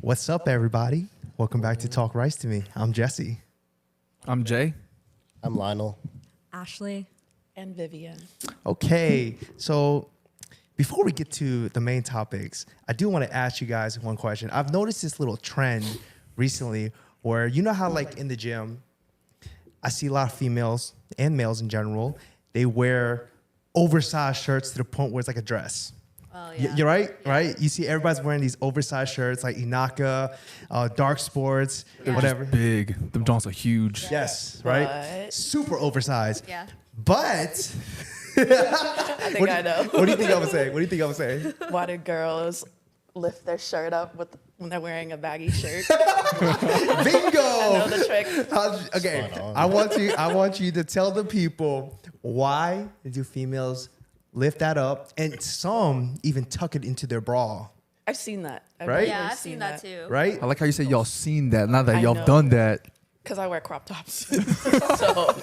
What's up, everybody? Welcome back to Talk Rice to Me. I'm Jesse. I'm Jay. I'm Lionel. Ashley. And Vivian. Okay, so before we get to the main topics, I do want to ask you guys one question. I've noticed this little trend recently where, you know how like in the gym, I see a lot of females and males in general, they wear oversized shirts to the point where it's like a dress. Oh, yeah. You're right, right? You see everybody's wearing these oversized shirts like Inaka, Dark Sports, whatever. Big. Them don'ts are huge. Yes, right? What? Super oversized. Yeah. But I think I know. what do you think I would say? What do you think I would say? Why do girls lift their shirt up when they're wearing a baggy shirt? Bingo! I know the trick. Okay, Spot on. I want you to tell the people, why do females lift that up, and some even tuck it into their bra, I've seen that. Right? Yeah, I've seen that too. right? I like how you say y'all seen that, not that I y'all know. done that. Because I wear crop tops. So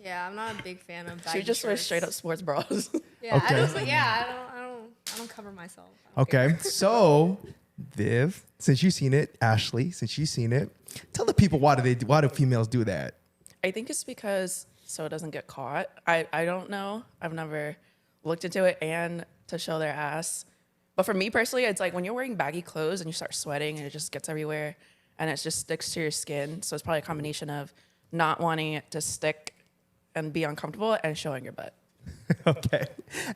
Yeah, I'm not a big fan of baggy she just wears shirts. straight up sports bras. Yeah, Okay. I don't cover myself. I don't Okay, care. so Viv, since you've seen it, Ashley, since you've seen it, tell the people why do females do that? I think it's because so it doesn't get caught. I don't know. I've never looked into it and to show their ass. But for me personally, it's like when you're wearing baggy clothes and you start sweating and it just gets everywhere and it just sticks to your skin. So it's probably a combination of not wanting it to stick and be uncomfortable and showing your butt. Okay,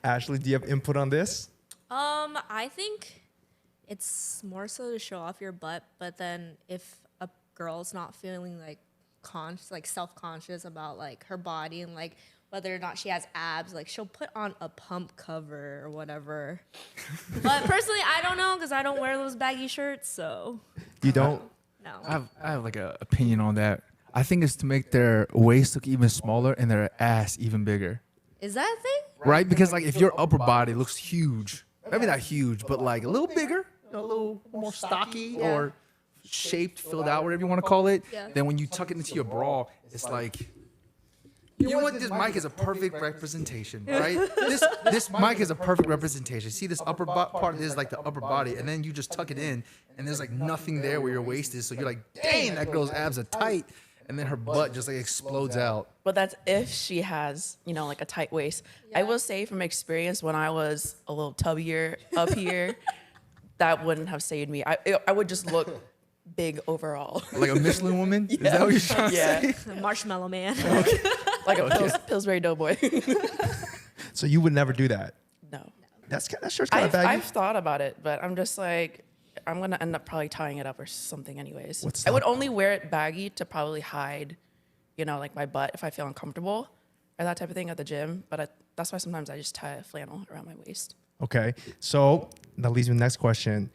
Ashley, do you have input on this? I think it's more so to show off your butt, but then if a girl's not feeling like self-conscious about like her body and like whether or not she has abs, like she'll put on a pump cover or whatever. But personally, I don't know because I don't wear those baggy shirts, so You don't? no. I have like a opinion on that. I think it's to make their waist look even smaller and their ass even bigger. Is that a thing? Right? Because like if your upper body looks huge, maybe not huge, but like a little bigger, a little more stocky Yeah. or shaped, filled out, whatever you want to call it, Yeah. then when you tuck it into your bra, it's like, you know what? This mic is a perfect representation, right? This mic is a perfect representation. See this upper part is like the upper body, and then you just tuck it in, and there's like nothing there where your waist is. So you're like, dang, that girl's abs are tight, and then her butt just like explodes out. But that's if she has, like a tight waist. I will say from experience, when I was a little tubbier up here, that wouldn't have saved me. I would just look big overall. Like a Michelin woman? Is that what you're trying to Yeah. say? Marshmallow Man. Like a Pillsbury Doughboy. So you would never do that? No. That shirt's kind of I've baggy. thought about it, but I'm just like, I'm going to end up probably tying it up or something anyways. What's I would that? only wear it baggy to probably hide, like my butt if I feel uncomfortable or that type of thing at the gym. But that's why sometimes I just tie a flannel around my waist. Okay, so that leads me to the next question.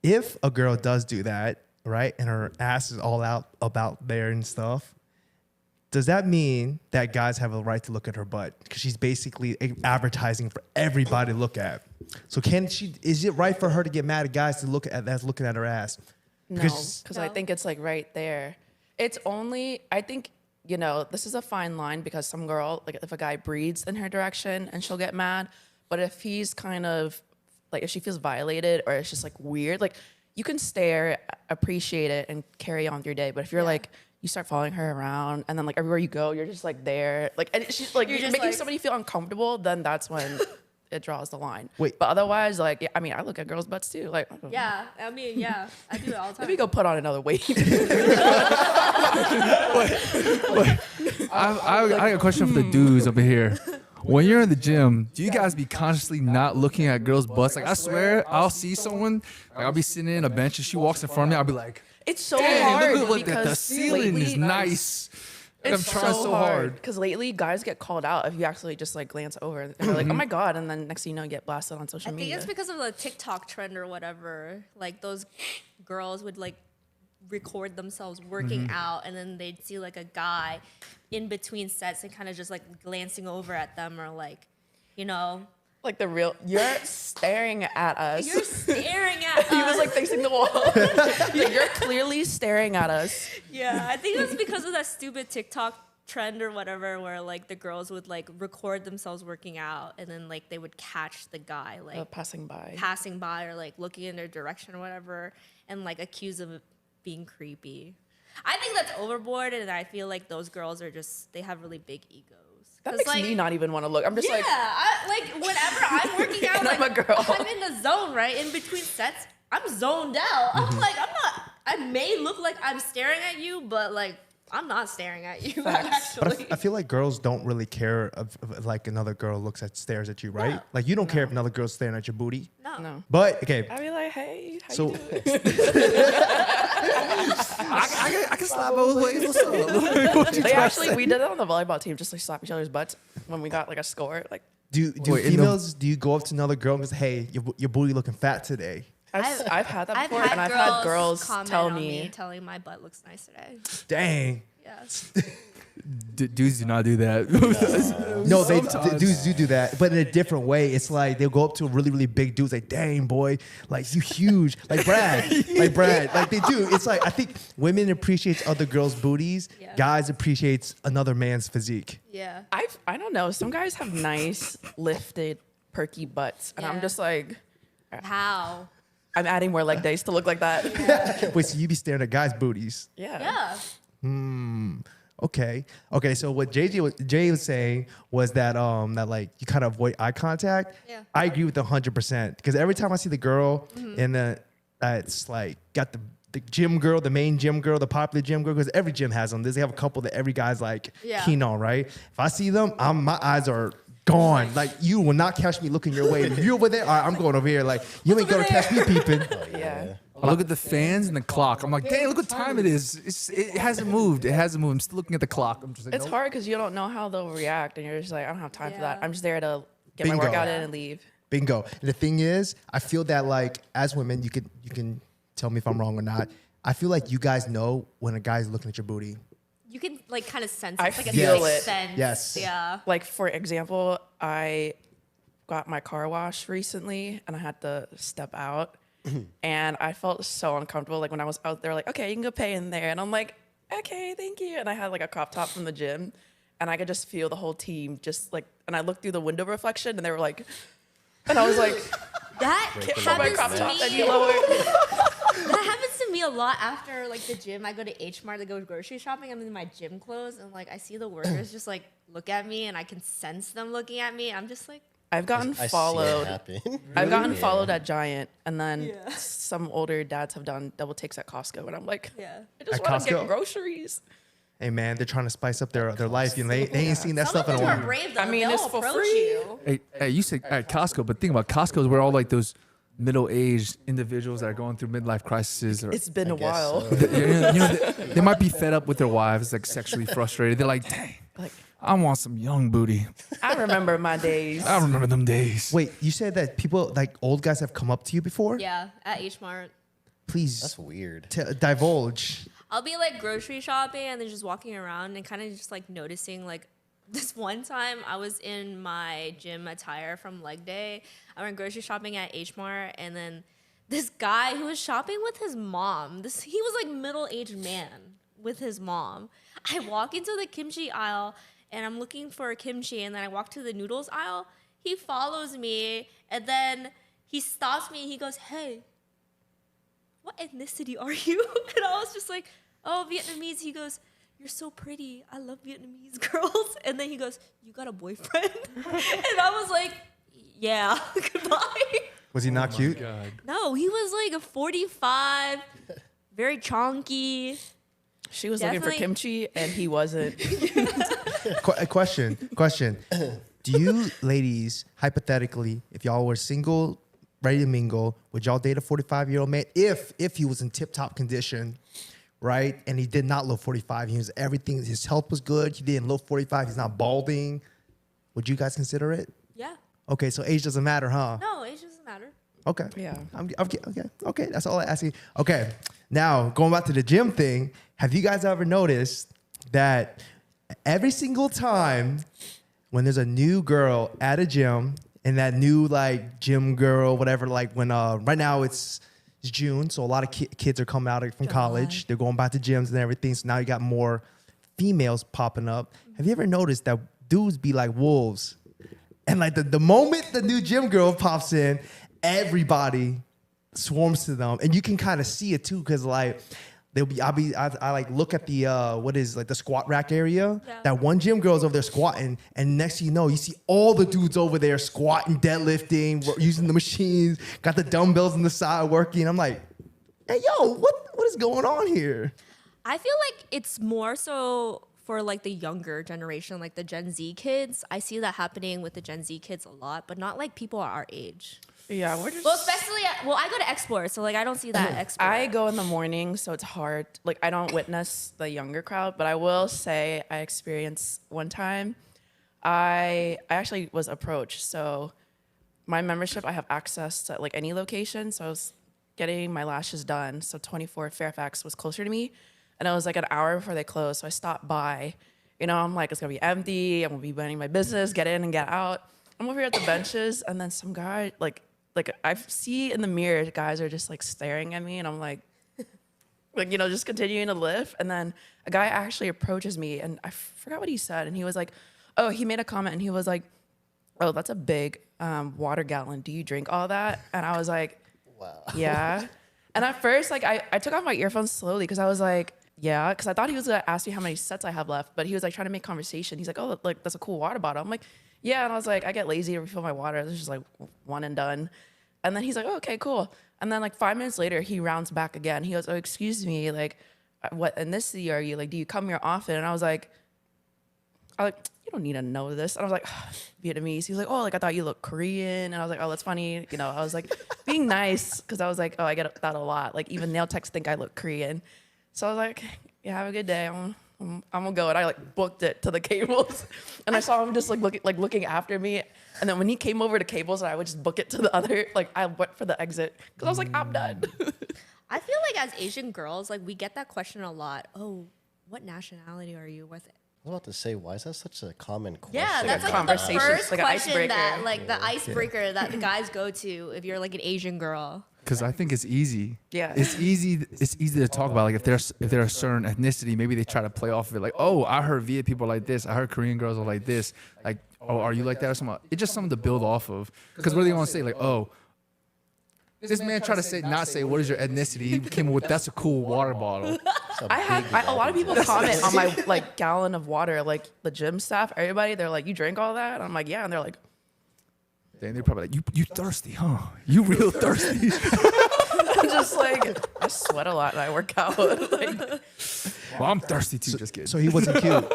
If a girl does do that, right, and her ass is all out about there and stuff, does that mean that guys have a right to look at her butt? Because she's basically advertising for everybody to look at. So is it right for her to get mad at guys to look at that's looking at her ass? No, Because- because I think it's like right there. It's only, I think, this is a fine line because some girl, like if a guy breathes in her direction and she'll get mad, but if he's kind of, like if she feels violated or it's just like weird, like you can stare, appreciate it and carry on with your day. But if you're like, you start following her around and then like everywhere you go, you're just like there. Like, and she's like, You're just making like- somebody feel uncomfortable, then that's when it draws the line. Wait. But otherwise, like, I look at girls' butts too. Like, Yeah, I mean, yeah, I do it all the time. let me go put on another weight. I got a question for the dudes over here. When you're in the gym, do you guys be consciously not looking at girls' butts? Like, I swear, I'll see someone, like, I'll be sitting in a bench and she walks in front of me, I'll be like, It's so dang, hard look at the because ceiling lately, is nice. Like, I'm It's trying so hard. because lately guys get called out if you actually just like glance over and they're like, oh my god, and then next thing you know, you get blasted on social I think media. it's because of the TikTok trend or whatever. Like those girls would like record themselves working out, and then they'd see like a guy in between sets and kind of just like glancing over at them or like, Like the real, you're staring at us. you're staring at us. He was like facing the wall. Like, you're clearly staring at us. Yeah, I think that's because of that stupid TikTok trend or whatever where like the girls would like record themselves working out and then like they would catch the guy like Passing by. or like looking in their direction or whatever and like accuse them of being creepy. I think that's overboard, and I feel like those girls are just they have really big egos. That makes like, me not even want to look. I'm just like, like whenever I'm working out, And like I'm a girl. I'm in the zone, right? In between sets, I'm zoned out. I'm like, I may look like I'm staring at you, but like I'm not staring at you. Facts. But Actually, I feel like girls don't really care if like another girl stares at you, right? No. Like you don't care if another girl's staring at your booty. no. But okay, I'd be like, hey, how so you doing? I can slap both ways. What's up? We did it on the volleyball team, just like slap each other's butts when we got like a score. Like, do Wait, in the- females do you go up to another girl and say, "Hey, your booty looking fat today"? I've had that I've before, had and I've had girls comment tell on me, telling my butt looks nice today. Dang. Yes. Dudes do not do that. No, they Sometimes. dudes do that, but in a different way. It's like they'll go up to a really, really big dude, like, "Dang, boy, like you huge," like Brad, like they do. It's like I think women appreciate other girls' booties, Yeah. guys appreciates another man's physique. Yeah. I don't know. Some guys have nice, lifted, perky butts, and I'm Yeah. just like, How? I'm adding more leg days to look like that. Wait, so you be staring at guys' booties? Yeah. Yeah. Okay. So what Jay was saying was that that like you kind of avoid eye contact. Yeah. I agree with 100% because every time I see the girl in the it's like got the gym girl, the main gym girl, the popular gym girl, because every gym has them. They have a couple that every guy's like Yeah. keen on, right? If I see them, my eyes are gone. Like you will not catch me looking your way. If you're over there, all right, I'm going over here. Like you ain't gonna catch me peeping. Yeah. I look at the fans and the clock. I'm like, dang, look what time it is. It hasn't moved. It hasn't moved. I'm still looking at the clock. I'm just like, It's nope. hard because you don't know how they'll react, and you're just like, I don't have time for that. Yeah. I'm just there to get Bingo. my workout in and leave. Bingo. And the thing is, I feel that like as women, you can tell me if I'm wrong or not. I feel like you guys know when a guy's looking at your booty. You can like kind of sense I it. It's like a feel sixth it. sense. Yes. Yeah. Like, for example, I got my car washed recently, and I had to step out. And I felt so uncomfortable. Like when I was out there, like, okay, you can go pay in there. And I'm like, okay, thank you. And I had like a crop top from the gym, and I could just feel the whole team just like, and I looked through the window reflection, and they were like, and I was like, That pull my crop happens top to any me. lower. That happens to me a lot after like the gym. I go to H Mart to go grocery shopping. I'm in my gym clothes, and like I see the workers just like look at me, and I can sense them looking at me. I'm just like, I've gotten I see it followed. happen. I've gotten Yeah. followed at Giant, and then Yeah. some older dads have done double takes at Costco, and I'm like, yeah. I just At want to Costco? get groceries. Hey man, they're trying to spice up their life. You know, they ain't seen that Some stuff of in a them are while. brave though. I mean, They'll it's for approach free. you. Hey, you said at Costco, but think about Costco is where all like those middle-aged individuals that are going through midlife crises. Or, It's been a guess while. so. they might be fed up with their wives, like sexually frustrated. They're like, dang, Like, I want some young booty. I remember my days. I remember them days. Wait, you said that people like old guys have come up to you before? Yeah, at H Mart. Please That's weird. divulge. I'll be like grocery shopping and then just walking around and kind of just like noticing like this one time I was in my gym attire from leg day. I went grocery shopping at H Mart and then this guy who was shopping with his mom, he was like middle-aged man with his mom. I walk into the kimchi aisle and I'm looking for kimchi and then I walk to the noodles aisle. He follows me and then he stops me and he goes, "Hey, what ethnicity are you?" And I was just like, "Oh, Vietnamese." He goes, "You're so pretty. I love Vietnamese girls." And then he goes, "You got a boyfriend?" And I was like, "Yeah, goodbye." Was he not cute? God. No, he was like a 45, very chonky. She was looking for Definitely- kimchi, and he wasn't. Question. Do you ladies, hypothetically, if y'all were single, ready to mingle, would y'all date a 45-year-old man if he was in tip-top condition, right? And he did not look 45. He was everything. His health was good. He didn't look 45. He's not balding. Would you guys consider it? Yeah. Okay, so age doesn't matter, huh? No, it doesn't matter. Okay. Yeah. Okay. That's all I ask you. Okay. Now going back to the gym thing, have you guys ever noticed that every single time when there's a new girl at a gym and that new like gym girl, whatever, like when right now it's June, so a lot of kids are coming out from college. They're going back to gyms and everything. So now you got more females popping up, have you ever noticed that dudes be like wolves? And like the moment the new gym girl pops in, everybody swarms to them, and you can kind of see it too, because like I like look at the what is like the squat rack area. Yeah. That one gym girl's over there squatting, and next thing you know, you see all the dudes over there squatting, deadlifting, using the machines, got the dumbbells on the side working. I'm like, hey yo, what is going on here? I feel like it's more so for like the younger generation, like the Gen Z kids. I see that happening with the Gen Z kids a lot, but not like people our age. Yeah, we're just. Well, especially I go to Export, so like I don't see that at Export. I go in the morning, so it's hard. Like I don't witness the younger crowd, but I will say I experienced one time. I actually was approached. So my membership, I have access to like any location. So I was getting my lashes done. So 24 Fairfax was closer to me, and it was like an hour before they closed. So I stopped by. You know, I'm like, it's gonna be empty. I'm gonna be running my business, get in and get out. I'm over here at the benches, and then some guy like I see in the mirror, guys are just like staring at me, and I'm like, you know, just continuing to lift. And then a guy actually approaches me, and I forgot what he said, and he was like, oh, he made a comment, and he was like, oh, that's a big water gallon. Do you drink all that? And I was like, wow, yeah. And at first, like I took off my earphones slowly because I was like, yeah, because I thought he was gonna ask me how many sets I have left, but he was like trying to make conversation. He's like, oh, like that's a cool water bottle. I'm like, yeah, and I was like, I get lazy to refill my water. This is just like one and done. And then he's like, oh, okay, cool. And then like 5 minutes later, he rounds back again. He goes, oh, excuse me, like, what ethnicity are you? Like, do you come here often? And I was like, you don't need to know this. And I was like, Vietnamese. He was like, oh, like I thought you looked Korean. And I was like, oh, that's funny. You know, I was like being nice because I was like, oh, I get that a lot. Like even nail techs think I look Korean. So I was like, yeah, have a good day. I'm gonna go. And I like booked it to the cables, and I saw him just like looking after me. And then when he came over to cables, I would just book it to the other. Like I went for the exit because I was like, I'm done. I feel like as Asian girls, like we get that question a lot. Oh, what nationality are you with? I was about to say, why is that such a common question? Yeah, that's Like like the conversation, first like an question icebreaker. that like the icebreaker that the guys go to if you're like an Asian girl. Because I think it's easy. Yeah. It's easy to talk about. Like if they're a certain ethnicity, maybe they try to play off of it. Like, oh, I heard Viet people like this. I heard Korean girls are like this. Like, oh, are you like that or something? It's just something to build off of. Because what are they gonna say? Like, oh, this man tried to not say what is your ethnicity. He came up with that's a cool water bottle. A lot of people comment on my like gallon of water, like the gym staff, everybody. They're like, you drink all that? And I'm like, yeah. And they're like, Then they're probably like, you thirsty, huh? You real thirsty. I'm just like, I sweat a lot and I work out. Like, Well, I'm thirsty too. Just kidding. So he wasn't cute.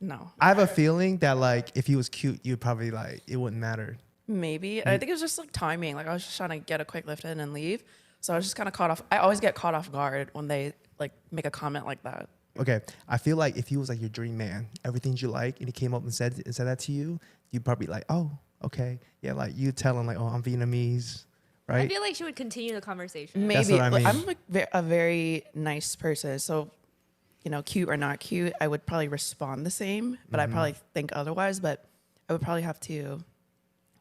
no, I have a feeling that like if he was cute, you'd probably like it wouldn't matter. maybe. I think it was just like timing. Like I was just trying to get a quick lift in and leave. So I was just kind of caught off. I always get caught off guard when they like make a comment like that. Okay, I feel like if he was like your dream man, everything you like, and he came up and said that to you, you'd probably like, oh, okay, yeah, like you tell him like, oh, I'm Vietnamese, I right? feel like she would continue the conversation. Maybe. That's what I mean. I'm like a very nice person. So, you know, cute or not cute, I would probably respond the same, but I probably think otherwise. But I would probably have to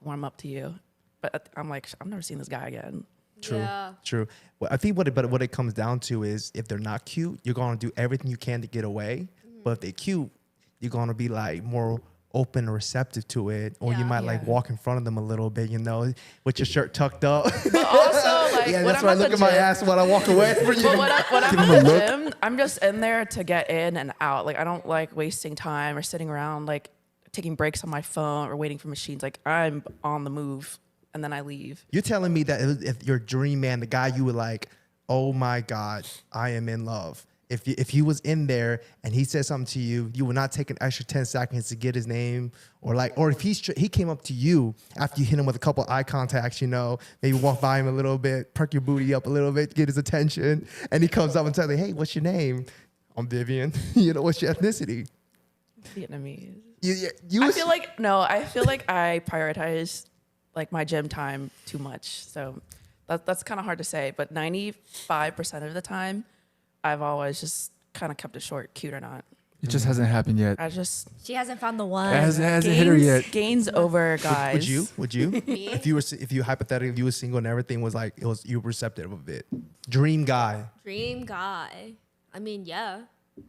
warm up to you. But I'm like, I've never seen this guy again. True, Yeah. true. Well, I think what it comes down to is if they're not cute, you're gonna do everything you can to get away. But if they're cute, you're gonna be like more open and receptive to it, or you Yeah. might like walk in front of them a little bit, you know, with your shirt tucked up. But also, like, Yeah, when that's I'm why I at look the at my gym- ass when I walk away from you. But when I'm Give at him a the look. gym, I'm just in there to get in and out. Like I don't like wasting time or sitting around like taking breaks on my phone or waiting for machines. Like I'm on the move and then I leave. You're telling me that if your dream man, the guy you were like, oh my God, I am in love. If he was in there and he said something to you, you would not take an extra 10 seconds to get his name, or if he came up to you after you hit him with a couple eye contacts, you know, maybe walk by him a little bit, perk your booty up a little bit, get his attention, and he comes up and tells you, hey, what's your name? I'm Vivian. You know, what's your ethnicity? Vietnamese. You I feel like I prioritize like my gym time too much. So that's kind of hard to say, but 95% of the time, I've always just kind of kept it short, cute or not. It just hasn't happened yet. I just She hasn't found the one. It hasn't hit her yet. gains over guys. Would you? if you hypothetically if you were single and everything was like you were receptive of it. Dream guy. Dream guy. I mean, yeah.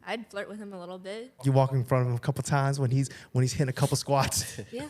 I'd flirt with him a little bit. You walk in front of him a couple times when he's hitting a couple squats. Yeah.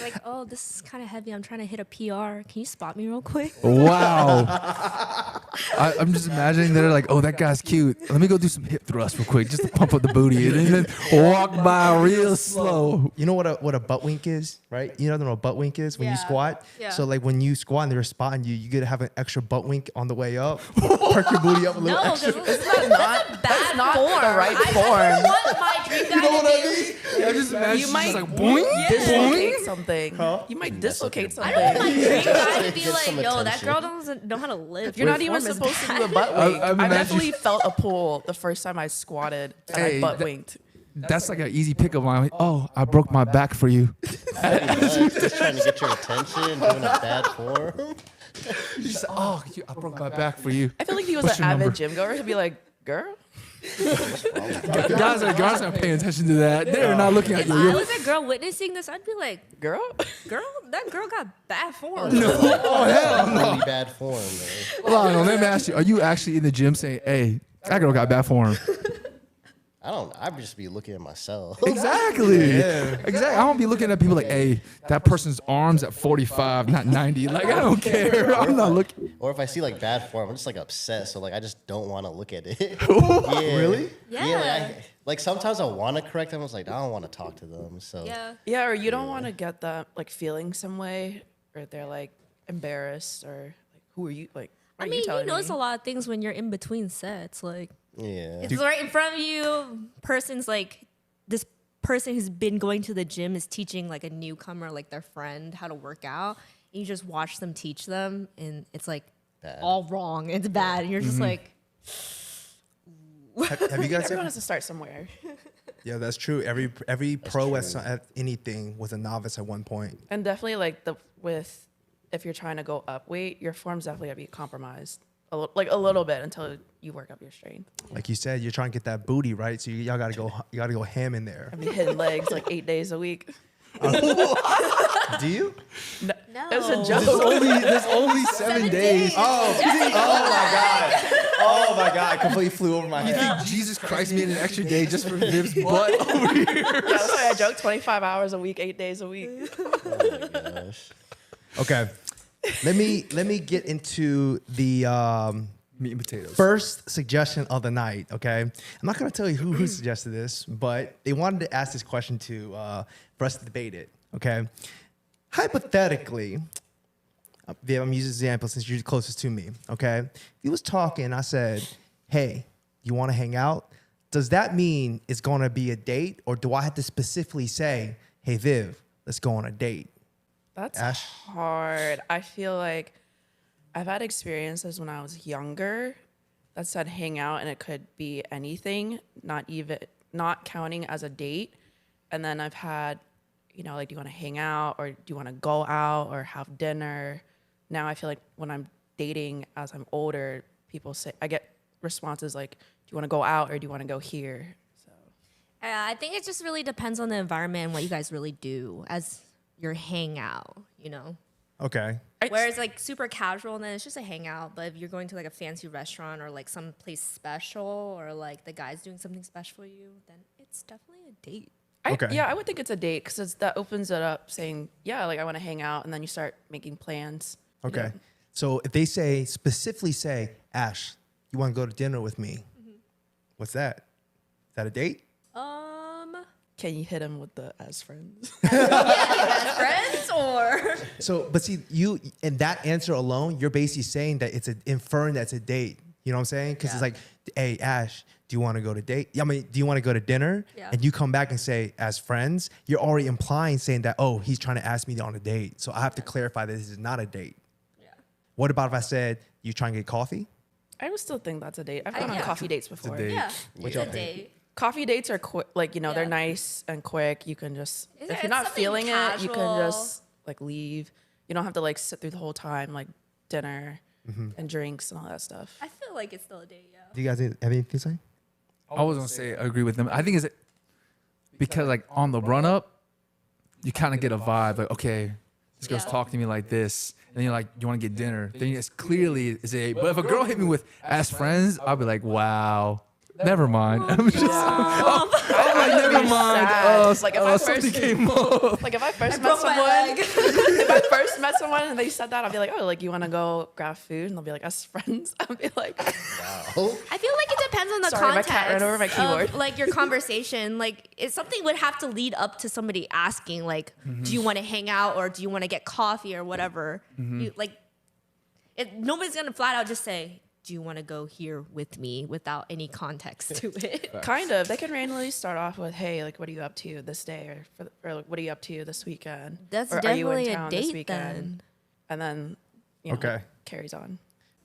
Like, oh, this is kind of heavy. I'm trying to hit a PR. Can you spot me real quick? Wow. I'm just imagining they're like, oh, that guy's cute. Let me go do some hip thrusts real quick just to pump up the booty, and then walk by real slow. You know what a butt wink is, right? You know what a butt wink is when you Yeah. squat. Yeah. So like when you squat and they're spotting you, you get to have an extra butt wink on the way up. Perk your booty up a little No, extra. because it's not bad not form. the right I form. want my dream guy to do. I just imagine You she's might just like, boing, dislocate something. Huh? You might dislocate I something. don't want my dream guy to be Get like, some yo, that attention. girl doesn't know how to live. You're not Her even form is supposed to bad. do a butt wink. I'm I imagining- definitely felt a pull the first time I squatted and Hey, I butt that- winked. That's like an easy pickup line. Oh, I broke my back for you. Just trying to get your attention, doing a bad form. She's like, oh, I broke my back for you. I feel like if he was What's an your avid number? gym goer, he'd be like, girl, Guys aren't paying attention to that. They're not looking at If you. I You're- was a girl witnessing this, I'd be like, girl. girl, that girl got bad form. Really bad form. Man. Hold on, let me ask you. Are you actually in the gym saying, hey, that girl got bad form? I would just be looking at myself. Exactly. Exactly. I don't be looking at people like, hey, that person's arms at 45, not 90. Like, I don't care. I'm not looking. Or if I see like bad form, I'm just like upset. So like I just don't want to look at it. Yeah. Really? Yeah. Like sometimes I want to correct them. I was like, I don't want to talk to them. So Yeah. Yeah, or you don't want to get that like feeling some way, or they're like embarrassed, or like, who are you? Like, why I are mean, you telling notice me? a lot of things when you're in between sets. Like, yeah. it's right in front of you. Person's like, this person who's been going to the gym is teaching like a newcomer, like their friend, how to work out. And you just watch them teach them, and it's like Bad. all wrong. It's bad. And you're just like, Have you guys Everyone ever? has to start somewhere. Yeah, that's true. Every pro at anything was a novice at one point. And definitely like if you're trying to go up weight, your form's definitely gotta be compromised a little bit until you work up your strength. Like you said, you're trying to get that booty right, so y'all gotta go ham in there. I've been hitting legs like 8 days a week. Do you? No, no. it's a joke. There's only 7 days. Oh my god! Oh my god! I completely flew over my You head. think Jesus Christ made an extra day just for Viv's butt over here? Yeah, that's why I joke. 25 hours a week, 8 days a week. Oh my gosh. Okay, let me get into the Meat and potatoes. first suggestion of the night. Okay, I'm not gonna tell you who suggested this, but they wanted to ask this question for us to debate it. Okay, hypothetically, Viv, I'm using this example since you're closest to me. Okay, if he was talking, I said, "Hey, you want to hang out?" Does that mean it's gonna be a date, or do I have to specifically say, "Hey, Viv, let's go on a date"? That's Ash? hard. I feel like I've had experiences when I was younger that said hang out, and it could be anything, not counting as a date. And then I've had, like, do you want to hang out, or do you want to go out or have dinner? Now I feel like when I'm dating as I'm older, I get responses like, do you want to go out or do you want to go here? So I think it just really depends on the environment and what you guys really do as your hangout, Okay. Where it's like super casual and then it's just a hangout. But if you're going to like a fancy restaurant or like some place special, or like the guy's doing something special for you, then it's definitely a date. Okay. I would think it's a date because that opens it up saying, yeah, like I want to hang out, and then you start making plans. Okay. So if they specifically say, Ash, you want to go to dinner with me? What's that? Is that a date? Can you hit him with the as friends? As friends or So, but see, you in that answer alone, you're basically saying that it's inferring that's a date. You know what I'm saying? Because it's like, hey, Ash, do you want to go to date? I mean, do you want to go to dinner? Yeah. And you come back and say, as friends, you're already implying saying that, oh, he's trying to ask me on a date. So I have to clarify that this is not a date. yeah. What about if I said, you trying to get coffee? I would still think that's a date. I've gone on yeah. coffee dates before. date. Yeah, What it's y'all a think? date. Coffee dates are quick, like, they're Yeah. nice and quick. You can just, Is if there you're not something feeling it, you can casual? just like leave. You don't have to like sit through the whole time, like dinner and drinks and all that stuff. I feel like it's still a date, yeah. Do you guys have anything to say? I was gonna say I agree with them. I think it's because like on the run up, you kind of get a vibe like, okay, this girl's Yeah. talking to me like this, and then you're like, you want to get dinner? Then it's clearly it's a. But if a girl hit me with as friends, I'll be like, wow, never mind. I'm just, I'm like, never mind. Like if I Something first came up. like if I first met someone, if I first met someone and they said that, I'd be like, oh, like you want to go grab food, and they'll be like, us friends. I'd be like, Wow. I feel like it depends on the Sorry, my context cat ran over my keyboard. of like your conversation. Like, if something would have to lead up to somebody asking, like, do you want to hang out or do you want to get coffee or whatever? You, like, nobody's gonna flat out just say, do you want to go here with me without any context to it? kind of. They can randomly start off with, hey, like, what are you up to this day, or like, what are you up to this weekend? That's or, are you in definitely a town this date weekend? then. And then, you know, Okay. it carries on.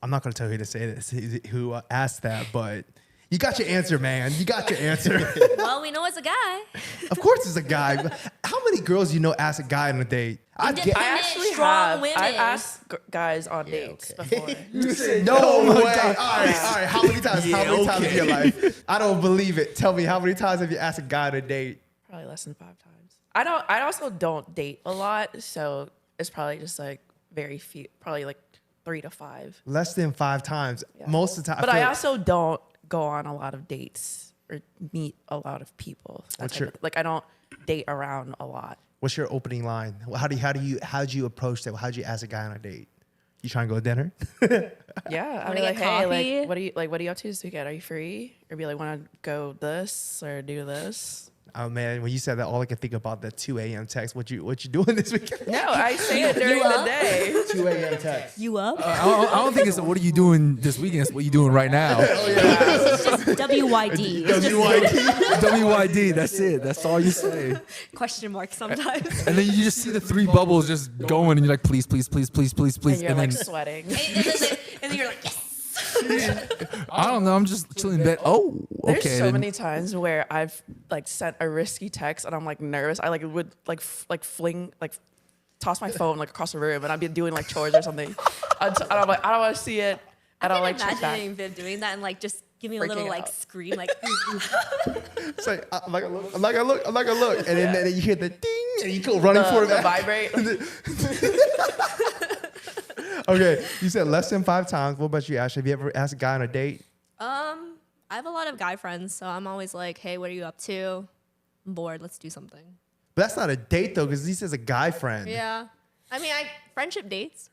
I'm not going to tell you who to say this, who asked that, but you got your answer, man. You got your answer. Well, we know it's a guy. Of course it's a guy. How many girls you know ask a guy on a date? I get, I actually strong have. women. I've asked guys on dates before. no way. All right. How many times? How many times in your life? I don't believe it. Tell me, how many times have you asked a guy on a date? Probably less than 5 times. I also don't date a lot, so it's probably just like very few. Probably like 3 to 5. Less than 5 times. Yeah. Most of the time. But feel I like- also don't go on a lot of dates or meet a lot of people. Like I don't date around a lot. What's your opening line? How do you approach that? How do you ask a guy on a date? You trying to go to dinner? Yeah, I'd Wanna be like, get hey, coffee? what are you up to this weekend? Are you free? Or be like, want to go this or do this? Oh man, when you said that, all I could think about the 2 a.m. text. What you doing this weekend? No, I say it during the up? day. 2 a.m. text. You up? I don't think it's what are you doing this weekend. It's what you doing right now. It's just WYD. It's just WYD. That's it. That's all you say. question mark sometimes. And then you just see the 3 bubbles just going, and you're like, please, please, please, please, please, please. And you're And like then sweating. and then you're like, yes. I don't know. I'm just chilling in bed. Oh, okay. There's so then- many times where I've like sent a risky text and I'm like nervous. I like would like fling like toss my phone like across the room and I'd be doing like chores or something. And I'm like, I don't want to see it. And I'll like check back. Imagining Viv doing that and like just giving a Freaking little like out. scream like. It's like I'm not gonna look, and then you hear the ding, and you go running for The it. vibrate. Okay, you said less than 5 times. What about you, Ash? Have you ever asked a guy on a date? I have a lot of guy friends, so I'm always like, hey, what are you up to? I'm bored. Let's do something. But that's not a date though, because he says a guy friend. Yeah. I mean, friendship dates.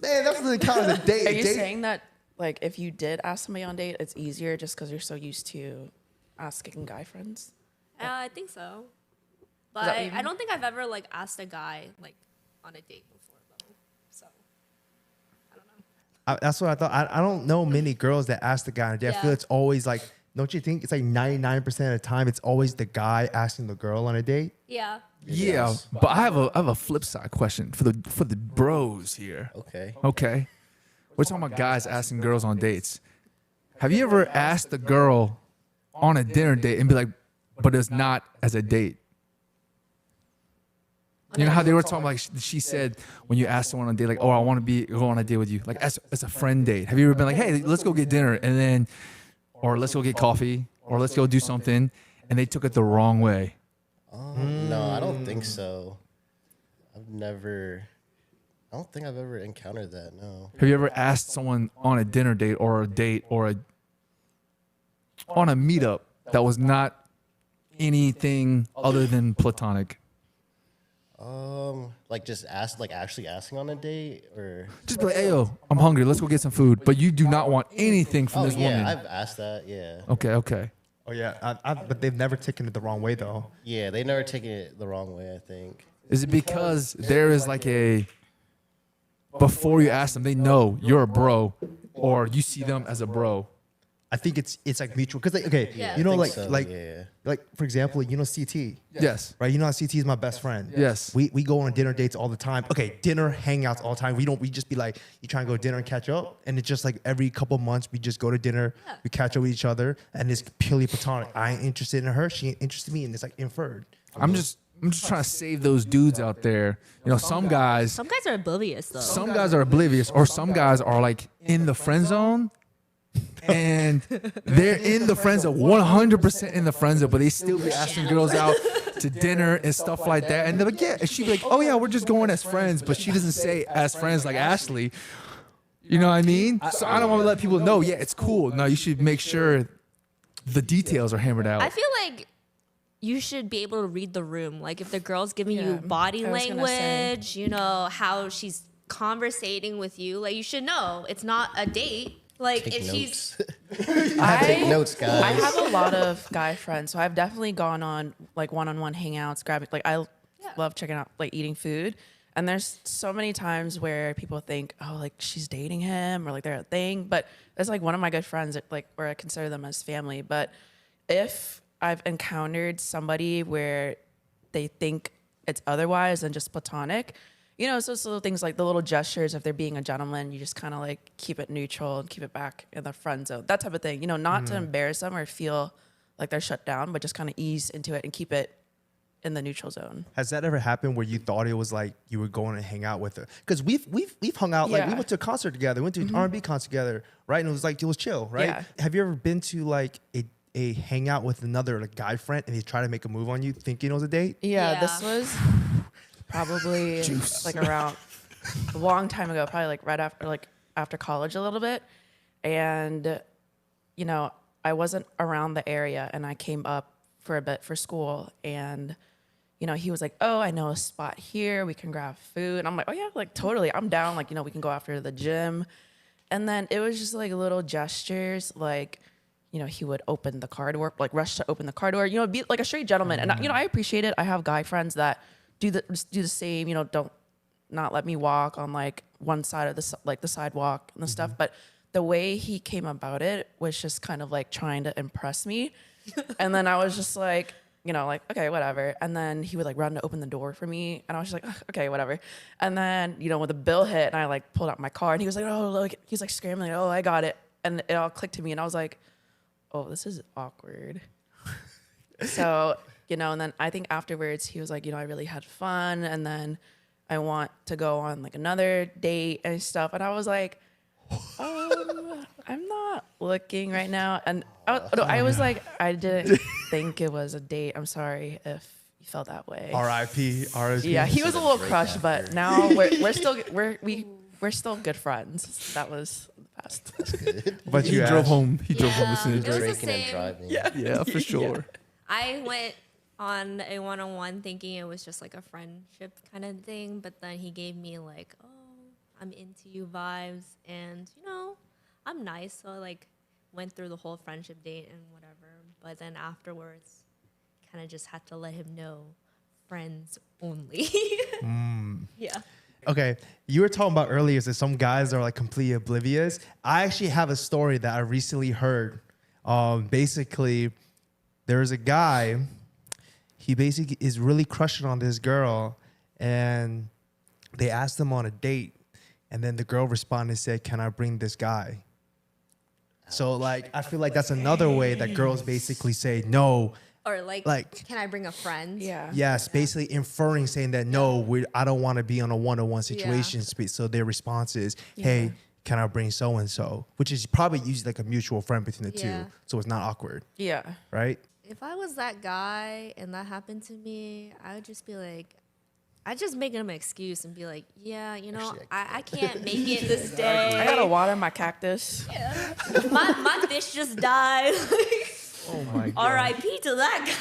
Man, that doesn't count as a date. Are you Date- saying that like if you did ask somebody on a date, it's easier just because you're so used to asking guy friends? I think so. that But what you I mean? don't think I've ever like asked a guy like on a date before though. So I don't know. That's what I thought. I don't know many girls that ask the guy on a date. I feel Yeah. it's always like, don't you think it's like 99% of the time it's always the guy asking the girl on a date? Yeah. Yeah, Yes. but I have a flip side question for the bros here. Okay. Okay, we're talking about guys asking girls on dates. Have you ever asked a girl on a dinner date and be like, but it's not as a date? You know how they were talking like she said when you asked someone on a date like, oh, I want to go on a date with you, like as a friend date. Have you ever been like, hey, let's go get dinner, and then, or let's go get coffee, or let's go do something, and they took it the wrong way? No, I don't think so. I don't think I've ever encountered that. No. Have you ever asked someone on a dinner date or a date or on a meetup that was not anything other than platonic? Like just actually asking on a date or. Just be like, hey, yo, I'm hungry. Let's go get some food. But you do not want anything from Oh this yeah, woman. I've asked that. Yeah. Okay. Oh yeah, but they've never taken it the wrong way though. Yeah, they never taken it the wrong way. I think. Is it because there is like before you ask them, they know you're a bro or you see them as a bro? I think it's like mutual because okay, Yeah. you know, I like think so, yeah. like for example, you know CT, Yes. right? You know how CT is my best friend. Yes. We go on dinner dates all the time. Okay, dinner hangouts all the time. We just be like, you try and go to dinner and catch up, and it's just like every couple months we just go to dinner, we catch up with each other, and it's purely platonic. I ain't interested in her, she ain't interested in me, and it's like inferred. I'm just trying to save those dudes out there. You know, some guys are oblivious though. some guys are oblivious, or some guys are like in the friend zone, and they're in the friend zone, 100% in the friend zone, but they still be asking girls out to dinner and stuff like that. And they're like, yeah, and she'd be like, oh yeah, we're just going as friends, but she doesn't say as friends like Ashley. You know what I mean? So I don't want to let people know, yeah, it's cool. No, you should make sure the details are hammered out. I feel like you should be able to read the room. Like if the girl's giving you Yeah, body I was gonna say. language, you know, how she's conversating with you, like you should know it's not a date. Like Take if she's notes. Take notes, guys. I have a lot of guy friends, so I've definitely gone on like one-on-one hangouts, grabbing like I love checking out like eating food. And there's so many times where people think, oh, like she's dating him or like they're a thing. But it's like one of my good friends, like where I consider them as family. But if I've encountered somebody where they think it's otherwise than just platonic, you know, so it's little things like the little gestures. If they're being a gentleman, you just kind of like keep it neutral and keep it back in the friend zone. That type of thing, you know, not to embarrass them or feel like they're shut down, but just kind of ease into it and keep it in the neutral zone. Has that ever happened where you thought it was like you were going to hang out with her? Because we've hung out, like we Yeah. went to a concert together, went to an R&B concert together, right? And it was like, it was chill, right? Yeah. Have you ever been to like a hangout with another like guy friend and they try to make a move on you thinking it was a date? Yeah, this Yeah. was probably like around a long time ago, probably like right after after college a little bit. And you know, I wasn't around the area and I came up for a bit for school and you know, he was like, "Oh, I know a spot here. We can grab food." And I'm like, "Oh yeah, like totally. I'm down. Like, you know, we can go after the gym." And then it was just like little gestures, like, you know, he would open the car door, like rush to open the car door, you know, be like a straight gentleman. And, you know, I appreciate it. I have guy friends that do the same, you know, don't not let me walk on like one side of the sidewalk and the stuff. But the way he came about it was just kind of like trying to impress me. And then I was just like, you know, like, okay, whatever. And then he would like run to open the door for me. And I was just like, "Ugh, okay, whatever." And then, you know, when the bill hit and I like pulled out my card and he was like, "Oh, like," he's like scrambling, "Oh, I got it." And it all clicked to me. And I was like, oh, this is awkward. So, you know, and then I think afterwards he was like, you know, I really had fun. And then I want to go on like another date and stuff. And I was like, I'm not looking right now. And I was like, I didn't think it was a date. I'm sorry if you felt that way. R.I.P. R.I.P. Yeah, he was a little break crushed, but after. now we're still good friends. That was the past. But He you drove Ash, home. He drove home Yeah. listening It to was Drake. the Drinking and same. driving. Yeah, for sure. I went on a one-on-one thinking it was just like a friendship kind of thing, but then he gave me like, oh, I'm into you vibes, and you know, I'm nice, so I like went through the whole friendship date and whatever. But then afterwards, kind of just had to let him know, friends only. Yeah. Okay, you were talking about earlier that some guys are like completely oblivious. I actually have a story that I recently heard. Basically, there's a guy. He basically is really crushing on this girl, and they asked him on a date, and then the girl responded and said, "Can I bring this guy?" So like, I feel like that's another way that girls basically say no. Or like, Like- can I bring a friend? Yeah. Yes, basically inferring saying that no, I don't want to be on a one-on-one situation. So their response is, "Hey, can I bring so and so?" Which is probably usually like a mutual friend between the Yeah. two, so it's not awkward, Yeah. right? If I was that guy and that happened to me, I would just be like, I'd just make him an excuse and be like, yeah, you know, Actually, I can't make it this I day. gotta water my cactus. my fish just died. Oh my R.I.P. to that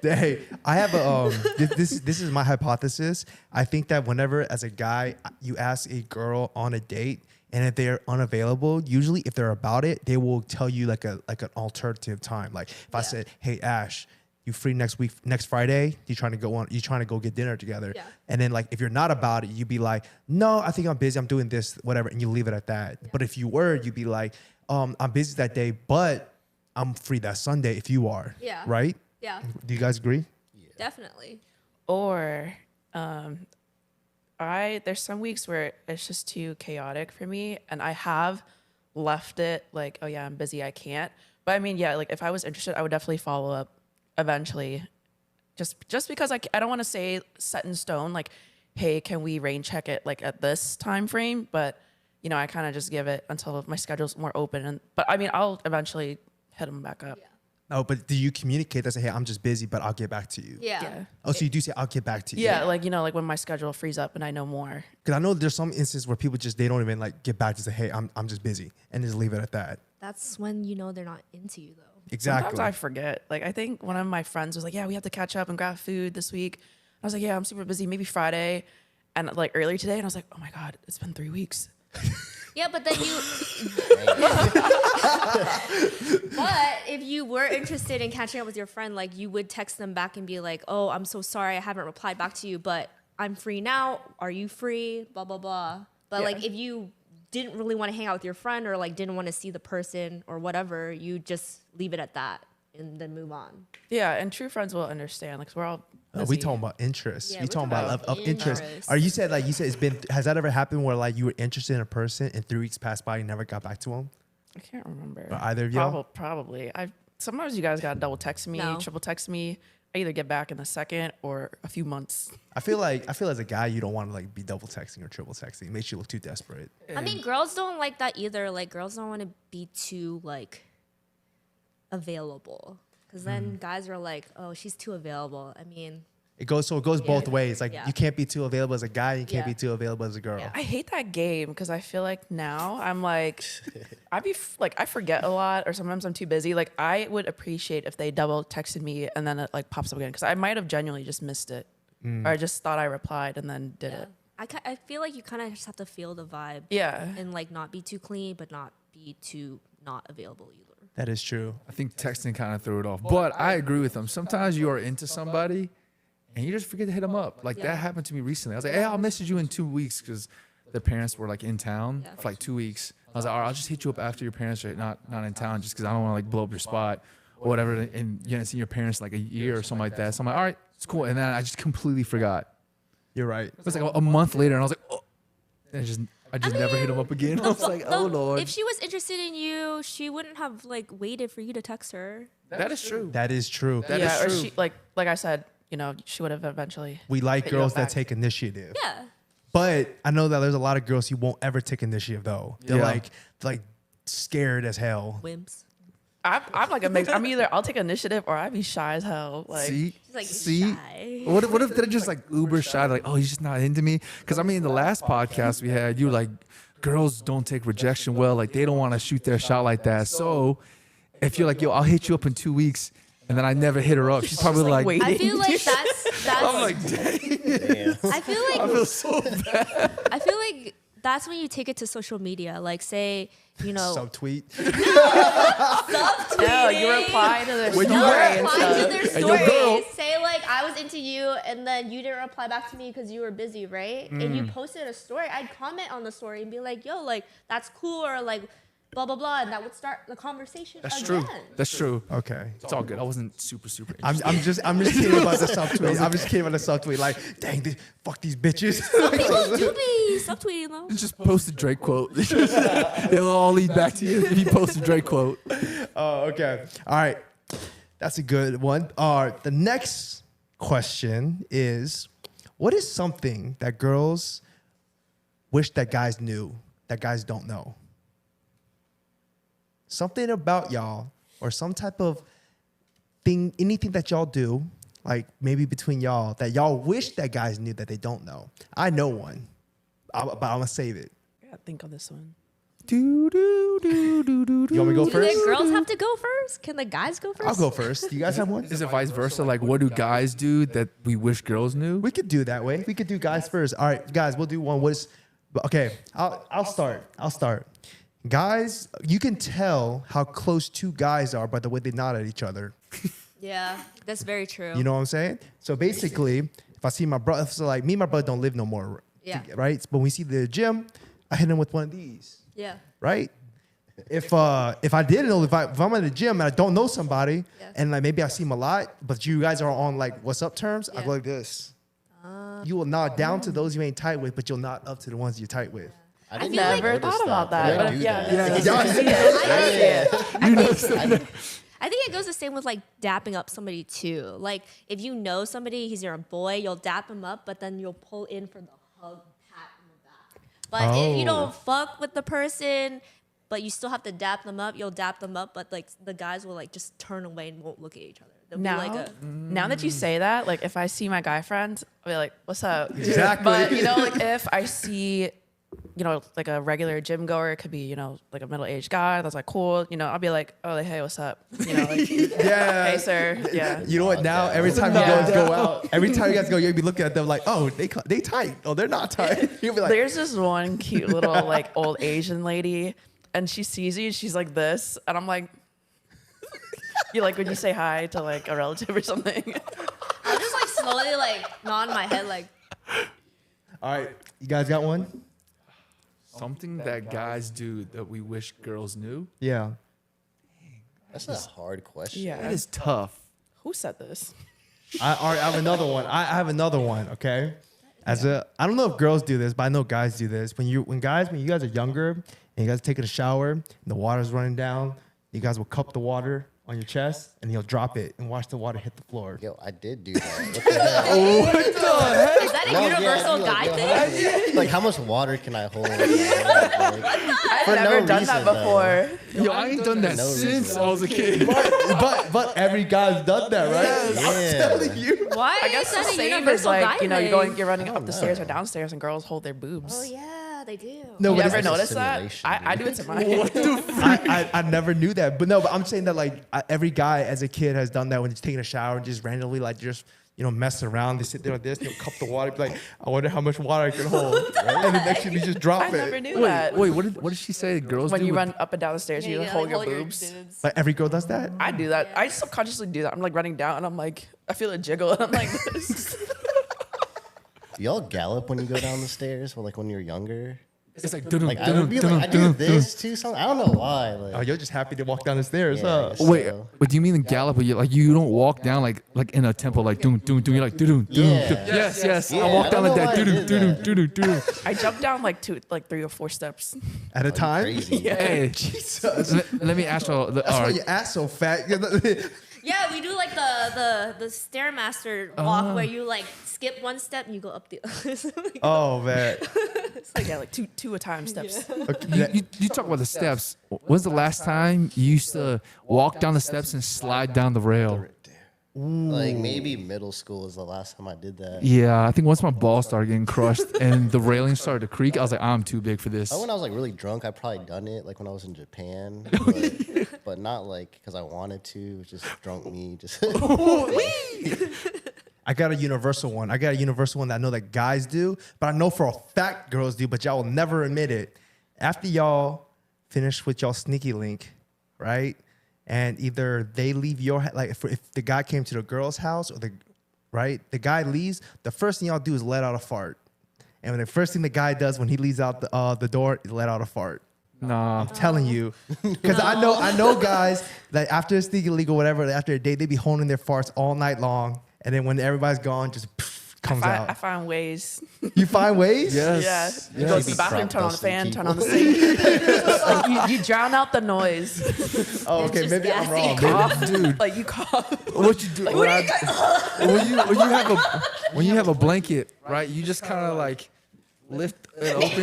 guy. Hey, I have a this is my hypothesis. I think that whenever as a guy you ask a girl on a date and if they're unavailable, usually if they're about it, they will tell you like an alternative time. Like if I said, "Hey Ash, you free next Friday? You trying to go get dinner together?" Yeah. And then like if you're not about it, you'd be like, "No, I think I'm busy. I'm doing this, whatever," and you leave it at that. But if you were, you'd be like, "I'm busy that day, but I'm free that Sunday if you are." Yeah. Right? Yeah, Do you guys agree? definitely. Or there's some weeks where it's just too chaotic for me and I have left it like, oh yeah, I'm busy, I can't. But I mean, yeah, like if I was interested, I would definitely follow up eventually. Just because I don't want to say set in stone, like, hey, can we rain check it like at this time frame? But you know, I kind of just give it until my schedule's more open. But I mean, I'll eventually hit them back up. Yeah. Oh, but do you communicate that say, "Hey, I'm just busy, but I'll get back to you"? Yeah. Yeah. Oh, so you do say, "I'll get back to you." Yeah, like, you know, like when my schedule frees up and I know more. Because I know there's some instances where people just they don't even like get back to say, "Hey, I'm just busy," and just leave it at that. that's when you know they're not into you though. Exactly. Sometimes I forget. Like, I think one of my friends was like, yeah, we have to catch up and grab food this week. I was like, yeah, I'm super busy. Maybe Friday. And like earlier today, and I was like, oh my God, it's been 3 weeks. Yeah, but then you. But if you were interested in catching up with your friend, like you would text them back and be like, "Oh, I'm so sorry, I haven't replied back to you, but I'm free now. Are you free?" Blah blah blah. But Yeah. like if you didn't really want to hang out with your friend or like didn't want to see the person or whatever, you just leave it at that and then move on. Yeah, and true friends will understand. Like, we're all we busy. talking about interest. Yeah, We we're talking talking about about of interest. interest. Are you said it's been? Has that ever happened where like you were interested in a person and 3 weeks passed by, you never got back to him? I can't remember. Or either of y'all? Probably. Sometimes you guys got to double text me, No. triple text me. I either get back in a second or a few months. I feel as a guy, you don't want to like be double texting or triple texting. It makes you look too desperate. I mean, girls don't like that either. Like girls don't want to be too like available because then guys are like, "Oh, she's too available." I mean, It goes both ways. Like Yeah. you can't be too available as a guy, you can't Yeah. be too available as a girl. Yeah. I hate that game because I feel like now I'm like, I forget a lot, or sometimes I'm too busy. Like, I would appreciate if they double texted me and then it like pops up again because I might have genuinely just missed it, or I just thought I replied and then did yeah. it. I feel like you kind of just have to feel the vibe Yeah. and like not be too clean, but not be too not available either. That is true. I think texting kind of threw it off. But I agree with them. Sometimes you are into somebody and you just forget to hit them up. Like that happened to me recently. I was like, hey, I'll message you in 2 weeks because the parents were like in town Yeah. for like 2 weeks. I was like, all right, I'll just hit you up after your parents are not in town just because I don't want to like blow up your spot or whatever. And you haven't seen your parents like a year or something like that. So I'm like, all right, it's cool. And then I just completely forgot. You're right. It was like a month later and I was like, oh. And I just never hit them up again. I was like, oh, Lord. If she was interested in you, she wouldn't have like waited for you to text her. That is true. That is true. That yeah, is or true. she like I said, you know, she would have eventually. We like hit you up girls that back. take initiative. Yeah. But I know that there's a lot of girls who won't ever take initiative though. They're Yeah. like scared as hell. Wimps. I'm like a mix. I'm either I'll take initiative or I'd be shy as hell. Like, See? She's like See? shy. What if they're just like uber shy? Like, oh, he's just not into me? Because I mean, the last podcast we had, you were like, girls don't take rejection well. Like, they don't want to shoot their shot like that. So if you're like, yo, I'll hit you up in 2 weeks, and then I never hit her up, she's probably like, like, wait. I feel like that's I'm like, dang. Damn. I feel like I feel so bad. I feel like that's when you take it to social media. Like say, you know, Subtweet. no, you reply to their When story you and reply stuff. to their And your girl- stories. Say like I was into you, and then you didn't reply back to me because you were busy, right? And you posted a story. I'd comment on the story and be like, "Yo, like that's cool," or like blah blah blah, and that would start the conversation. That's again. true. That's true. Okay. It's all good. I wasn't super I'm interested. just kidding about the subtweet. I'm just kidding about the subtweet. Like, dang, fuck these bitches. People do be subtweeting though. Just post a Drake quote. It'll all lead back to you if you post a Drake quote. Oh, okay. All right. That's a good one. The next question is, what is something that girls wish that guys knew that guys don't know? Something about y'all or some type of thing, anything that y'all do, like maybe between y'all, that y'all wish that guys knew that they don't know. I know one, but I'm going to save it. I gotta think on this one. You want me to go Do first? the girls have to go first? Can the guys go 1st I'll go first. You guys have one? Is it vice versa? Like, what do guys do that we wish girls knew? We could do that way. We could do guys first. All right, guys, we'll do one. Okay, I'll start. Guys, you can tell how close two guys are by the way they nod at each other. Yeah, that's very true. You know what I'm saying? So basically, if I see my brother, so like me and my brother don't live no more, Yeah. right? But when we see the gym, I hit him with one of these, Yeah. right? If I didn't know, if I'm in the gym and I don't know somebody, Yeah. and like maybe I see him a lot, but you guys are on like what's up terms, I Yeah. go like this. You will nod down to those you ain't tight with, but you'll nod up to the ones you're tight with. I didn't feel like- Never notice thought about that. I But do yeah, that. I think it goes the same with like dapping up somebody too. Like if you know somebody, he's your boy, you'll dap him up, but then you'll pull in for the hug, pat in the back. But if you don't fuck with the person, but you still have to dap them up, you'll dap them up, but like the guys will like just turn away and won't look at each other. They'll Now, be like now that you say that, like if I see my guy friends, I'll be like, "What's up?" Exactly. But you know, like if I see you know, like a regular gym goer. It could be, you know, like a middle-aged guy that's like cool. You know, I'll be like, oh, like, hey, what's up? You know, like, Yeah. hey, sir. Yeah. You know what? Now every time you guys go out, every time you guys go, you'll be looking at them like, oh, they tight. Oh, they're not tight. You'll be like, There's this one cute little like old Asian lady, and she sees you. She's like this, and I'm like, you like when you say hi to like a relative or something. I just like slowly like nod my head like. all right, you guys got one? Something that guys do that we wish girls knew. Yeah. That's a hard question. Yeah. That is tough. Who said this? I have another one. I have another one. Okay. I don't know if girls do this, but I know guys do this. When you guys are younger and you guys taking a shower and the water's running down, you guys will cup the water on your chest and you'll drop it and watch the water hit the floor. Yo, I did do that. What the hell? Is that a No, yeah, universal I'd be guy like, thing? Like, how much water can I hold? Like, I've for never no done reason, that before. Yo, I ain't done that No since reason. I was a kid. But every guy's done that, right? Yeah. I'm telling you. Why? I guess is the that a same is universal like, guy you know, thing? you're running I up don't the stairs know. or downstairs and girls hold their boobs. Oh yeah, they do. No, You but ever it's- notice that? simulation, I do it to mine. I never knew that. But no, but I'm saying that like every guy as a kid has done that when he's taking a shower and just randomly like just mess around. They sit there like this, they'll cup the water, be like, I wonder how much water I can hold. And then next you just drop I it. never knew that. Wait, what did she say? Girls When do you with- run up and down the stairs, you hold your boobs. Like every girl does that? I do that. I subconsciously do that. I'm like running down and I'm like, I feel a jiggle and I'm like this. Y'all gallop when you go down the stairs, or like when you're younger. It's like, Like I would be like, I do this too. Something I don't know why. Like, Oh, you're just happy to walk down the stairs, Yeah, I huh? guess Wait, so. what do you mean in gallop? But you don't walk down like in a tempo like doom doom doom. You're like doom doom. Yeah. Yes. Yeah, I walk I down don't like know that. why I Doom did doom that. doom doom. I jump down like 3 or 4 steps. At a time? Crazy. Hey, Jesus. let me ask y'all. That's all why right. your ass so fat. Yeah, we do like the stairmaster walk where you like skip one step and you go up the other. Oh man. It's like, yeah, like two a time steps. You talk about the steps. When's the last time you used to walk down the steps and slide down the rail? Like maybe middle school is the last time I did that. Yeah, I think once my balls started getting crushed and the railing started to creak, I was like, I'm too big for this. Oh, when I was like really drunk, I probably done it. Like when I was in Japan, but not like because I wanted to. It was just drunk me. Just I got a universal one. I got a universal one that I know that guys do, but I know for a fact girls do, but y'all will never admit it. After y'all finish with y'all sneaky link, right? And either they leave your like if the guy came to the girl's house or the guy leaves, the first thing y'all do is let out a fart. And when the first thing the guy does when he leaves out the door is let out a fart. Nah. I'm telling you, because I know guys that after a sneaky leak or whatever, after a date, they be holding their farts all night long, and then when everybody's gone, just comes I out. find ways. You find ways? Yes. Yeah. You go to the bathroom, turn on the fan, turn on the sink. Like, you drown out the noise. Oh, okay, just maybe I'm gassy. wrong. Cough, Dude. Like you cough. What you do when you have a blanket, right? You just kind of like lift it open,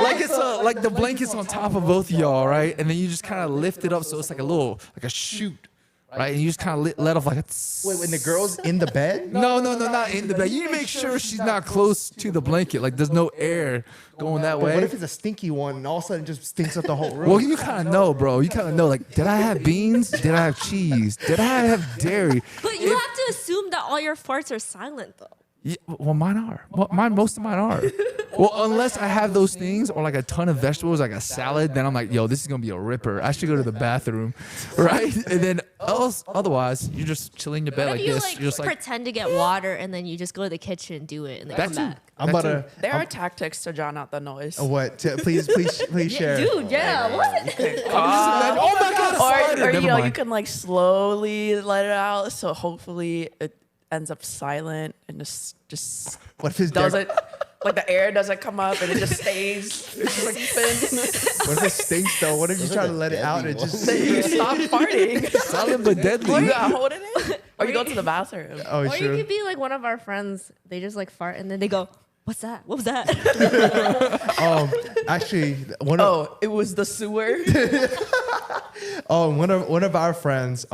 like it's like the blanket's on top of both of y'all, right? And then you just kind of lift it up so it's like a chute, right? And you just kind of let off like a. Wait, when the girl's in the bed? No, not in the bed. You make sure she's not close to the blanket. Like there's no air going that But what way. if it's a stinky one and all of a sudden it just stinks up the whole room? Well, you kind of know, bro. You kind of know. Like, did I have beans? Did I have cheese? Did I have dairy? But you have to assume that all your farts are silent though. Yeah, well, mine are. Well, most of mine are. Well, unless I have those things or like a ton of vegetables, like a salad, then I'm like, yo, this is gonna be a ripper. I should go to the bathroom, right? And then otherwise, you're just chilling in your bed What like if you this. like You're just like pretend to get water and then you just go to the kitchen and do it and then that come too. back? I'm about to. There are tactics to drown out the noise. What? Please share. Dude, yeah, what? Oh my god! Or you Never know, you mind. can like slowly let it out, so hopefully it ends up silent and just What if it's doesn't like the air doesn't come up and it just stays seeping. What if it stinks though? What if you try to let it out and it just? You stop farting. Silent but Or deadly. you gotta hold it in. Or you go to the bathroom. Oh, Or you sure. could be like one of our friends. They just like fart and then they go, "What's that? What was that?" Actually, one of Oh, it was the sewer. one of our friends,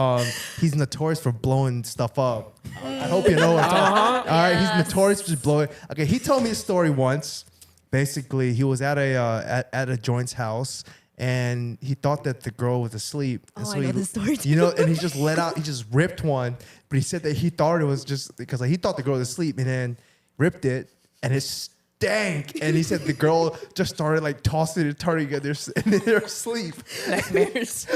he's notorious for blowing stuff up. I hope you know what I'm talking. All right, he's notorious for just blowing. Okay, he told me a story once basically he was at a joint's house. And he thought that the girl was asleep. And Oh, I know this story too. You know, and he just ripped one. But he said that he thought it was just because like, he thought the girl was asleep and then ripped it and it stank. And he said the girl just started like tossing and turning in their sleep. Nightmares.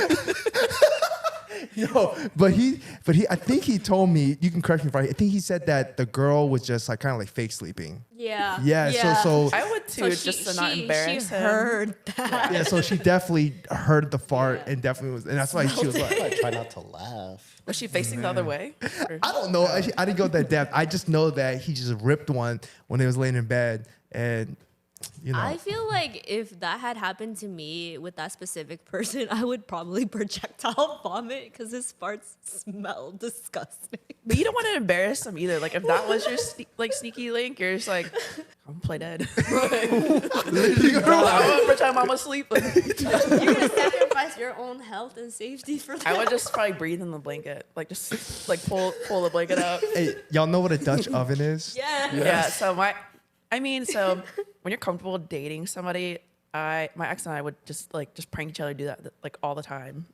Yo, but I think he told me, you can correct me if I think he said that the girl was just like kind of like fake sleeping. Yeah. Yeah. So I would too, just to not embarrass she him. heard that. yeah, so she definitely heard the fart and definitely was, and that's why she was like, I try not to laugh. Was she facing the other way? Or- I don't know. I didn't go that depth. I just know that he just ripped one when he was laying in bed, and you know. I feel like if that had happened to me with that specific person, I would probably projectile vomit because his farts smell disgusting. But you don't want to embarrass them either. Like if that was your sneaky link, you're just like, I'm gonna play dead. I'm gonna pretend I'm asleep. You're gonna sacrifice your own health and safety for that. I would just probably breathe in the blanket, like just like pull the blanket out. Hey, y'all know what a Dutch oven is? Yeah. Yeah. So so when you're comfortable dating somebody, my ex and I would just prank each other, do that like all the time.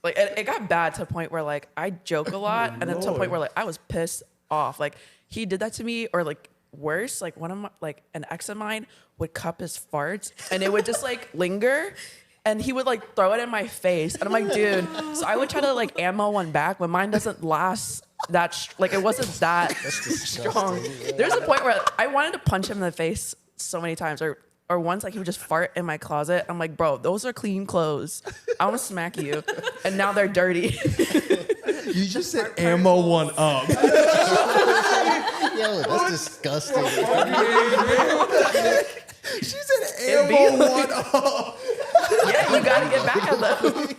Like it got bad to a point where like I joke a lot, and then to a point where like I was pissed off. Like he did that to me, or like worse, like one of my, like an ex of mine would cup his farts, and it would just like linger. And he would like throw it in my face, and I'm like, dude. So I would try to like ammo one back, but mine doesn't last that like it wasn't that strong. There's a point where I wanted to punch him in the face so many times, or once like he would just fart in my closet. I'm like, bro, those are clean clothes. I want to smack you, and now they're dirty. You just said ammo one up. Yo, that's disgusting. She said ammo one up. Yeah, you gotta get back at them.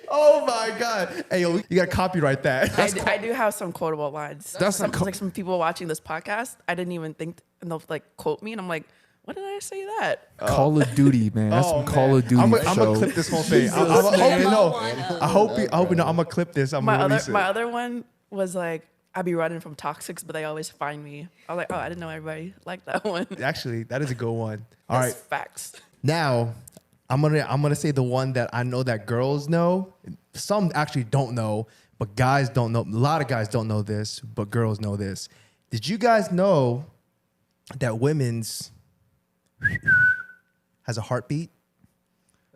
Oh my god. Hey, yo, you gotta copyright that. I do have some quotable lines. That's some, not like some people watching this podcast. I didn't even think, and they'll like quote me, and I'm like, when did I say that? Call of Duty, man. That's some Call of Duty I'm show. gonna clip this whole thing. I hope you know. I'm gonna clip this. I'm gonna release it. My other one was like, I'd be running from toxics, but they always find me. I was like, oh, I didn't know everybody liked that one. Actually, that is a good one. All right, That's facts. now I'm gonna say the one that I know that girls know. Some actually don't know, but guys don't know. A lot of guys don't know this, but girls know this. Did you guys know that women's has a heartbeat?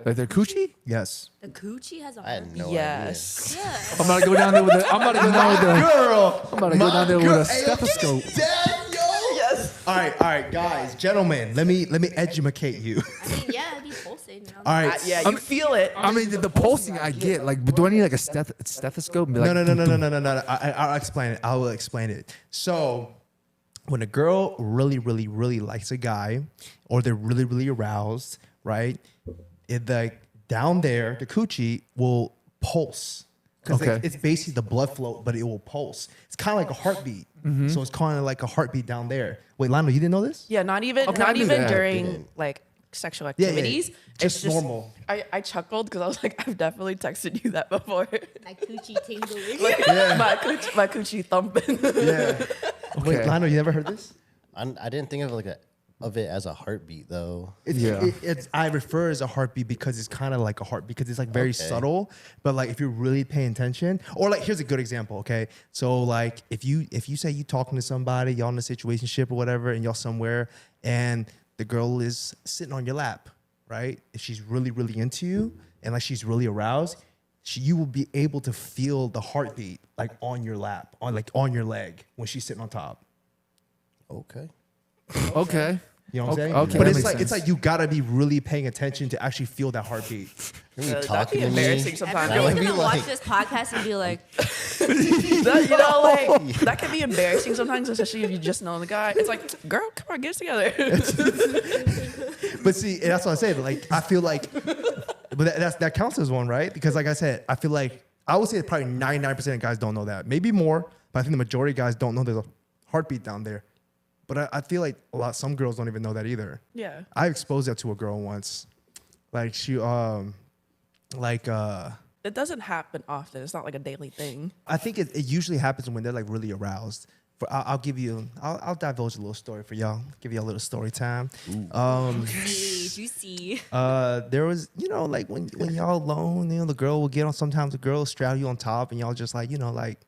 Like their coochie? Yes. The coochie has a I had heartbeat. no Yes. Yeah. I'm about to go down there with a. I'm about to go down with a. Girl, I'm about to go down there with a Hey, yo, get stethoscope. down, yo. Yes. All right, guys, gentlemen. Let me educate you. I mean, yeah, it'd be pulsating. You know? All right. Yeah, you feel it. I mean, the pulsing I get. Like, but do I need like a stethoscope? And be like, No. I'll explain it. I will explain it. So, when a girl really, really, really likes a guy, or they're really, really aroused, right? It like down there, the coochie will pulse. Because Okay. it's basically the blood flow, but it will pulse. It's kind of like a heartbeat. So it's kind of like a heartbeat down there. Wait, Lionel, you didn't know this? Yeah, not even Okay, I not knew even that. during like sexual yeah. activities. Just It's normal. I chuckled because I was like, I've definitely texted you that before. My coochie tingling. Like, my coochie thumping. Yeah. Wait, Okay. Lionel, you never heard this? I didn't think of of it as a heartbeat though. Yeah. I refer as a heartbeat because it's kind of like a heart because it's like very Okay. subtle. But like if you're really paying attention, or like here's a good example. Okay, so like if you say you talking to somebody, y'all in a situationship or whatever, and y'all somewhere, and the girl is sitting on your lap, right? If she's really really into you and like she's really aroused, you will be able to feel the heartbeat like on your lap, on your leg when she's sitting on top. Okay. Okay. You know what I'm saying? Okay, But that it's makes like sense. it's like you gotta be really paying attention to actually feel that heartbeat. Are you That'd talking be to embarrassing me? sometimes. Everybody's be gonna like- watch this podcast and be like, You know, like that can be embarrassing sometimes, especially if you just know the guy. It's like, girl, come on, get us together. But see, and that's what I said. Like I feel like, but that counts as one, right? Because like I said, I feel like I would say probably 99% of guys don't know that. Maybe more, but I think the majority of guys don't know there's a heartbeat down there. But I feel like some girls don't even know that either. Yeah. I exposed that to a girl once. Like she, It doesn't happen often. It's not like a daily thing. I think it usually happens when they're like really aroused I'll give you. I'll divulge a little story for y'all. Give you a little story time. Juicy. There was, like when y'all alone, the girl will get on. Sometimes the girl will straddle you on top, and y'all just like, like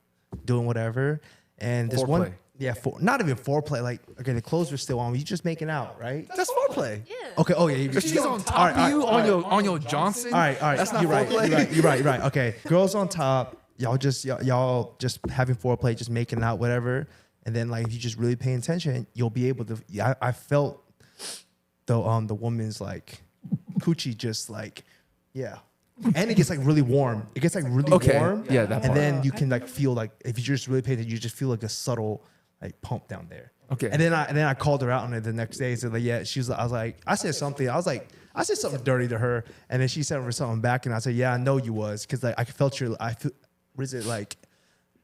doing whatever. And this one, Foreplay. yeah, not even foreplay. Like, okay, the clothes are still on. You just making out, right? That's foreplay. Yeah. Okay. Oh yeah. If she's on top of you on your Johnson, All right. that's not You're right. foreplay. You're right. Okay. Girls on top. Y'all just having foreplay, just making out, whatever. And then like if you just really pay attention, you'll be able to. I felt the woman's like coochie just like, yeah. And it gets like really warm. It gets like really warm. Yeah, that And part. then you can like feel like if you just really pay attention, you just feel like a subtle like pump down there. Okay. And then I called her out on it the next day. So like, yeah, she was. I said something dirty to her, and then she said something back, and I said, yeah, I know you was, because like I felt your. What is it like?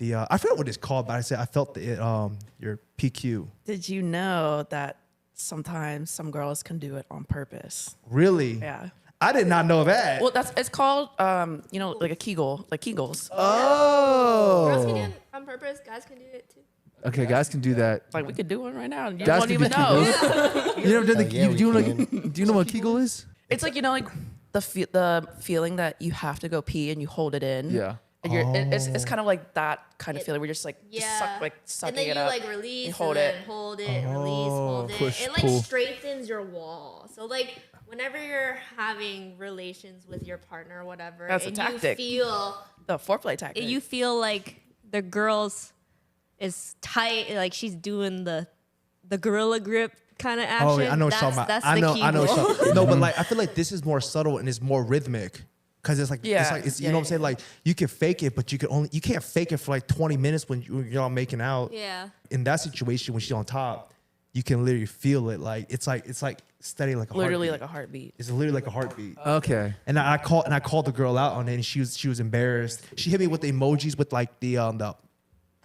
I forgot what it's called, but I said I felt your PQ. Did you know that sometimes some girls can do it on purpose? Really? Yeah. I did not know that. Well, it's called like a Kegel, like Kegels. Girls can do Oh. it on purpose. Guys can do it too. Okay, guys can do that. Like we could do one right now. And you Guys won't can do even know. Kegels. You never done the? Oh, yeah, do you we know? Do you know what Kegel is? It's like like the feeling that you have to go pee and you hold it in. Yeah. And it's kind of like that kind of feeling where you're just like sucking and then it you up. like release You hold and it. then hold it, release, hold it. push, It like pull. strengthens your wall. So like whenever you're having relations with your partner or whatever, That's a and tactic. you feel The foreplay tactic. you feel like the girl's is tight, like she's doing the gorilla grip kind of action. Oh, yeah, I know what you're talking about. That's I the know. Kegel. What you're talking about. No, but like I feel like this is more subtle and it's more rhythmic. Cause it's like, Yeah. you know what I'm saying? Like you can fake it, but you can't fake it for like 20 minutes when you're all making out. Yeah. In that situation, when she's on top, you can literally feel it. Like it's like steady like a literally heartbeat. like a heartbeat. It's literally like a heartbeat. Okay. And I called the girl out on it, and she was embarrassed. She hit me with the emojis with like the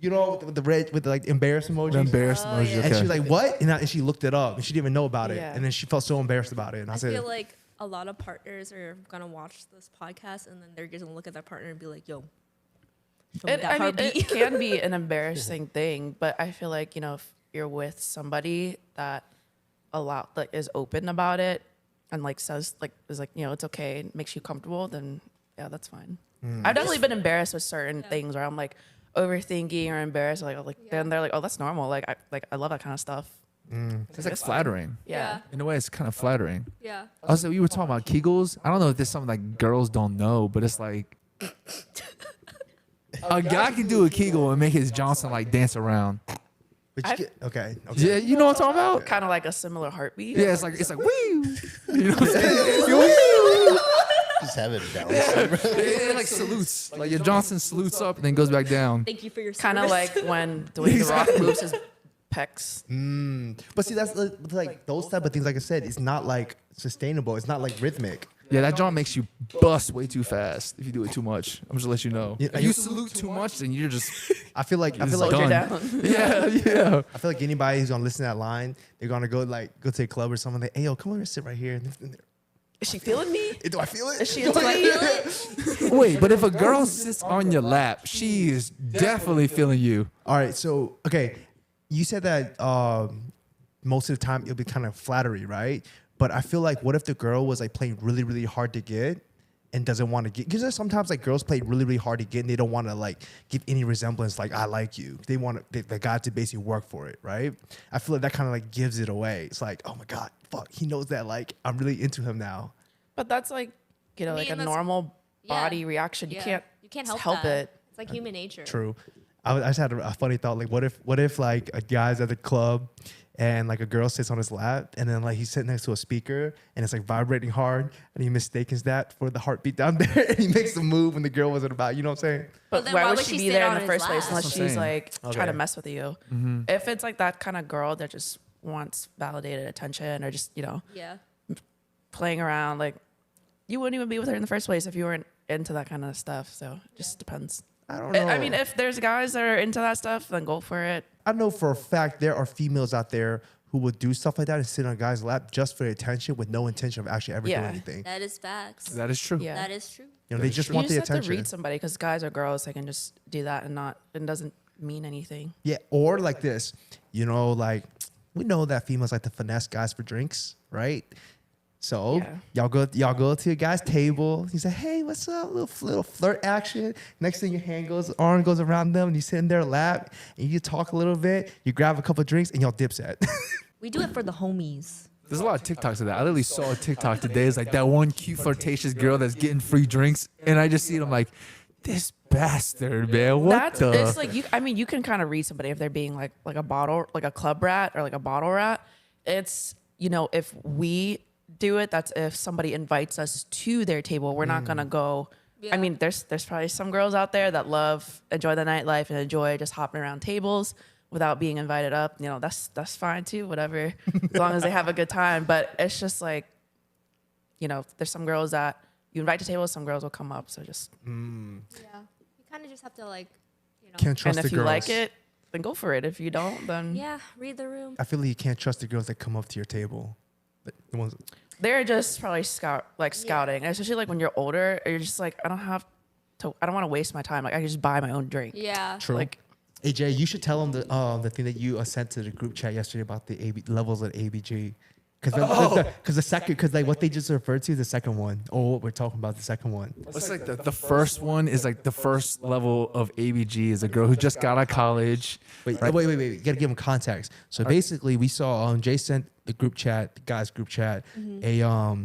with the red with the, like embarrassed emojis. The embarrassed emoji. yeah. Okay. And she was like, "What?" And she looked it up, and she didn't even know about it. Yeah. And then she felt so embarrassed about it. And I I said, feel like a lot of partners are gonna watch this podcast and then they're just gonna look at their partner and be like, "Yo, show me that heartbeat." It can be an embarrassing thing, but I feel like if you're with somebody that is open about it and like says like is like it's okay, and makes you comfortable, then yeah, that's fine. I've definitely been embarrassed with certain things where I'm like overthinking or embarrassed, then they're like, oh, that's normal. I love that kind of stuff. It's like flattering. Yeah. In a way, it's kind of flattering. Yeah. Also, we were talking about Kegels. I don't know if there's something like girls don't know, but it's like a guy can do a Kegel and make his Johnson like dance around. but you okay. Yeah, you know what I'm talking about? Kind of like a similar heartbeat. Yeah, it's like woo. You know what I'm saying? Just have it down. It like salutes. Like your Johnson salutes up and then goes back down. Thank you for your Kind of service. like when Dwayne The Rock moves his pecs. But see, that's like those type of things. Like I said, it's not like sustainable. It's not like rhythmic. Yeah, that John makes you bust way too fast if you do it too much. I'm just gonna let you know. Yeah, If you salute too much, then you're just I feel like Soldier done. down. yeah. I feel like anybody who's gonna listen to that line, they're gonna go to a club or something. Like, hey, yo, come over and sit right here. Is she feeling me? Do I feel it? Is she into me? Wait, but if a girl sits on your lap, she is definitely feeling you. All right, so okay, you said that most of the time it'll be kind of flattery, right? But I feel like what if the girl was like playing really, really hard to get and doesn't want to get? Because there's sometimes like girls play really, really hard to get and they don't want to like give any resemblance like I like you. They want the guy to basically work for it, right? I feel like that kind of like gives it away. It's like, oh my god, fuck, he knows that like I'm really into him now. But that's like like mean, a that's- normal body yeah. reaction. You can't help that. it. It's like human nature. True. I just had a funny thought. Like, what if like a guy's at the club and like a girl sits on his lap and then like he's sitting next to a speaker and it's like vibrating hard and he mistakes that for the heartbeat down there and he makes a move when the girl wasn't about. You know what I'm saying? But then why why would would she she be sit there on in the his first place lap? unless That's what I'm she's saying. like trying to mess with you? If it's like that kind of girl that just wants validated attention or just Yeah. playing around, like you wouldn't even be with her in the first place if you weren't into that kind of stuff. So it just depends. I don't know. I mean, if there's guys that are into that stuff, then go for it. I know for a fact there are females out there who would do stuff like that and sit on a guy's lap just for the attention with no intention of actually ever doing Yeah. anything. That is facts. That is true. Yeah. That is true. You know, they just You want just the have to attention. read somebody because guys or girls, they can just do that and not, it doesn't mean anything. Yeah, or like this, you know, like we know that females like to finesse guys for drinks, right? So Yeah. y'all go to a guy's table. You say, "Hey, what's up?" Little flirt action. Next thing, your arm goes around them, and you sit in their lap, and you talk a little bit. You grab a couple of drinks, and y'all dip set. We do it for the homies. There's a lot of TikToks of that. I literally saw a TikTok today. It's like that one cute flirtatious girl that's getting free drinks, and I just see it. I'm like, this bastard, man. What the? It's like you can kind of read somebody if they're being like a bottle, like a club rat or like a bottle rat. It's, if we do it, that's if somebody invites us to their table. We're not gonna go. Yeah. I mean, there's probably some girls out there that enjoy the nightlife and enjoy just hopping around tables without being invited up. That's fine too, whatever, as long as they have a good time. But it's just like, there's some girls that you invite to tables, some girls will come up. So just Yeah. You kind of just have to Can't trust and the if you girls. like it, then go for it. If you don't, then yeah, read the room. I feel like you can't trust the girls that come up to your table. The ones. they're just probably scouting, especially like when you're older. You're just like, I don't want to waste my time. Like I can just buy my own drink. Yeah. True. Like, Hey Jay, you should tell them the thing that you sent to the group chat yesterday about the levels of ABG, because like what they just referred to the second one. Oh, what we're talking about the second one. It's like the first one is like the first level of ABG is a girl who just got out of college. Wait, you gotta give them context. So basically, we saw Jay sent the group chat, the guys group chat, a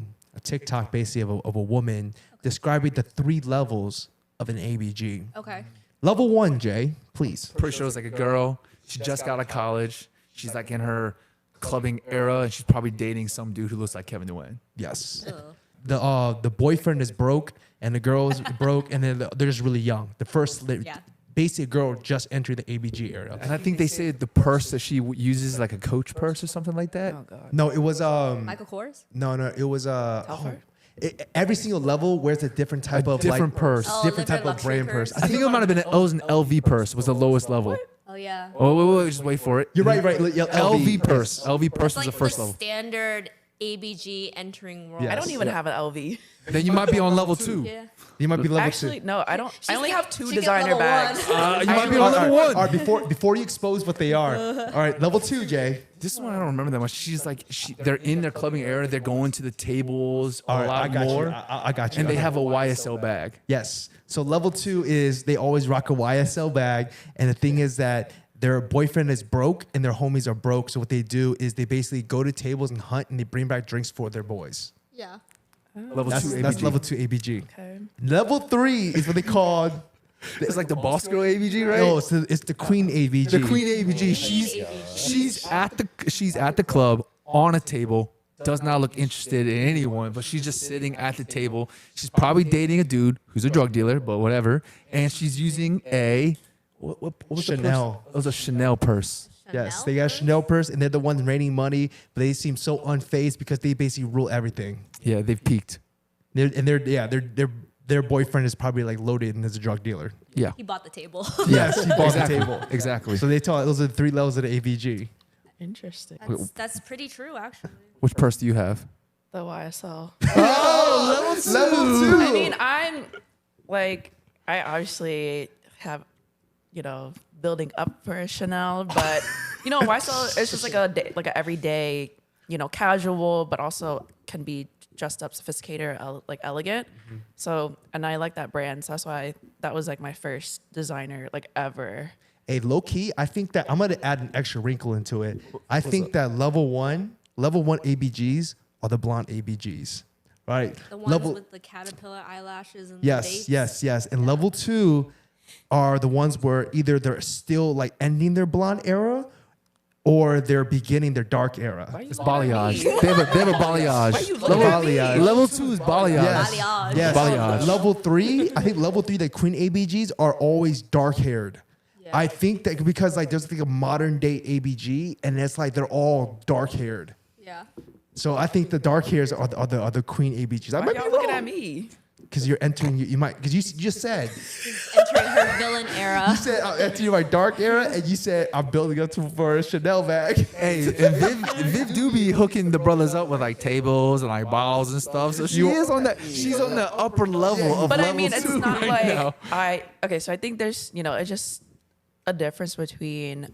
TikTok basically of a woman describing the 3 levels of an ABG. Okay. Level 1, Jay, please. Pretty sure it's like a girl. She just got out of college. She's like in her clubbing era, and she's probably dating some dude who looks like Kevin Durant. Yes. Ugh. The boyfriend is broke, and the girl is broke, and then they're just really young. The first, basically, a girl just entered the ABG era. And I think they say the purse that she uses is like a Coach purse or something like that. oh god. No, it was Michael Kors. no, it was Telfar? every single level wears a different type of different like, purse. Oh, different type different of brand luxury purse. purse. I think it might have been it was an LV purse was the lowest level. Oh yeah. Oh, wait, just wait for it. You're right. Yeah, LV purse. LV purse It's was like the first the level. standard ABG entering world. Yeah. I don't even Yeah. have an LV. Then you might be on level 2. Yeah. You might be level Actually, 2. no, I don't. I only She have 2 get designer level bags. one. You might be All on right, level 1. all right, before you expose what they are. All right, level 2, Jay. This one I don't remember that much. She's like, they're in their clubbing era. They're going to the tables a All right, lot I got more. you. I got you. And they have a YSL bag. Yes. So level 2 is they always rock a YSL bag, and the thing is that their boyfriend is broke and their homies are broke. So what they do is they basically go to tables and hunt, and they bring back drinks for their boys. Yeah. Level 2 That's ABG. level 2 ABG. Okay. Level 3 is what they call. It's like the boss girl ABG, right? No, it's the queen ABG. The queen ABG. She's at the club on a table. Does not look interested in anyone, but she's just sitting at the table. She's probably dating a dude who's a drug dealer, but whatever. And she's using a what was the Chanel. purse? It was a Chanel purse. Yes, they got a Chanel purse, and they're the ones raining money, but they seem so unfazed because they basically rule everything. Yeah, they've peaked. Their boyfriend is probably like loaded and is a drug dealer. Yeah. He bought the table. Yes, he bought Exactly. the table. Exactly. So they tell those are the 3 levels of the ABG. Interesting. That's pretty true, actually. Which purse do you have? The YSL. Level 2. I mean, I'm like, I obviously have, building up for a Chanel, but YSL it's just like a everyday, casual, but also can be dressed up, sophisticated, or like elegant. So, and I like that brand, so that's why that was like my first designer like ever. Hey, low key, I think that I'm gonna add an extra wrinkle into it. I think that level one ABGs are the blonde ABGs, right? The ones with the caterpillar eyelashes and the Yes, dates. yes. And level 2 are the ones where either they're still like ending their blonde era or they're beginning their dark era. It's balayage. They have a balayage. Level 2 is balayage. Yes. Balayage. Yes. Balayage. Level 3, I think level 3, the queen ABGs are always dark haired. Yeah. I think that because like there's like a modern day ABG and it's like they're all dark haired. Yeah. So I think the dark hairs are the queen ABGs. I Why might be y'all looking at wrong. me? Because you're entering, you might, because you just said, Entering her villain era. you said I'm entering my dark era, and you said I'm building up for a Chanel bag. Hey, and Viv do be hooking the brothers up with like tables and like balls and stuff. So she's on the upper level of But level I mean, it's 2 not right like now. so I think there's, it's just a difference between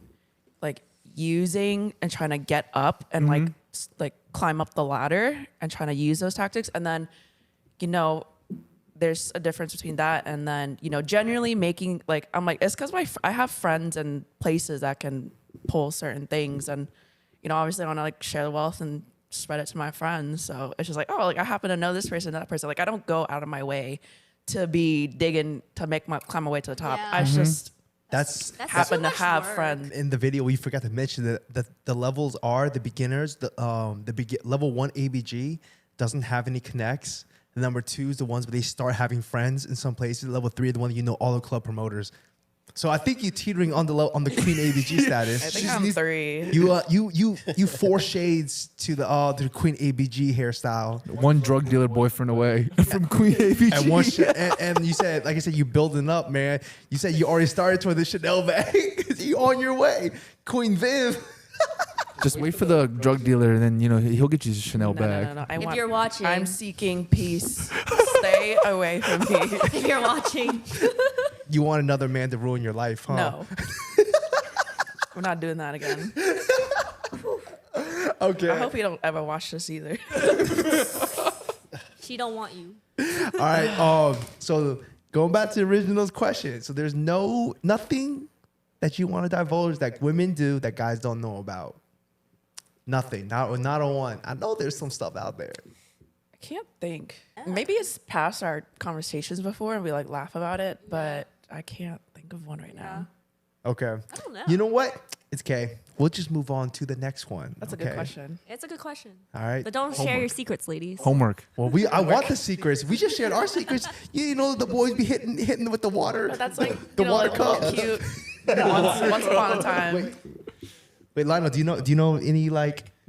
like using and trying to get up and like climb up the ladder and trying to use those tactics, and then there's a difference between that and then genuinely making like I'm like it's because I have friends and places that can pull certain things, and obviously I want to like share the wealth and spread it to my friends. So it's just like, oh, like I happen to know this person, that person. Like I don't go out of my way to be digging to climb my way to the top. Yeah. I just That's happen to much have work. friends. in the video. We forgot to mention that the levels are the beginners. Level 1 ABG doesn't have any connects. The number 2 is the ones where they start having friends in some places. Level 3 is the one that all the club promoters. So I think you're teetering on the queen ABG status. I think I'm 3. You 4 shades to the queen ABG hairstyle. One drug dealer boyfriend away from Queen ABG. And and you said, like I said, you building up, man. You said you already started toward the Chanel bag. You on your way, Queen Viv. Just wait for the drug dealer, and then he'll get you a Chanel bag. No. If you're watching, I'm seeking peace. Stay away from me. if you're watching, You want another man to ruin your life, huh? No. We're not doing that again. Okay. I hope you don't ever watch this either. she don't want you. All right. So going back to the original question. So there's nothing that you want to divulge that women do that guys don't know about. Nothing. Not a one. I know there's some stuff out there. I can't think. Maybe it's past our conversations before and we like laugh about it, but I can't think of one right now. Okay. I don't know. You know what? It's okay. We'll just move on to the next one. That's a good question. It's a good question. All right. But don't share your secrets, ladies. Homework. Well, I want the secrets. We just shared our secrets. The boys be hitting with the water. But that's like the water like cup. cute. Once upon a time. Wait, Lionel, do you know any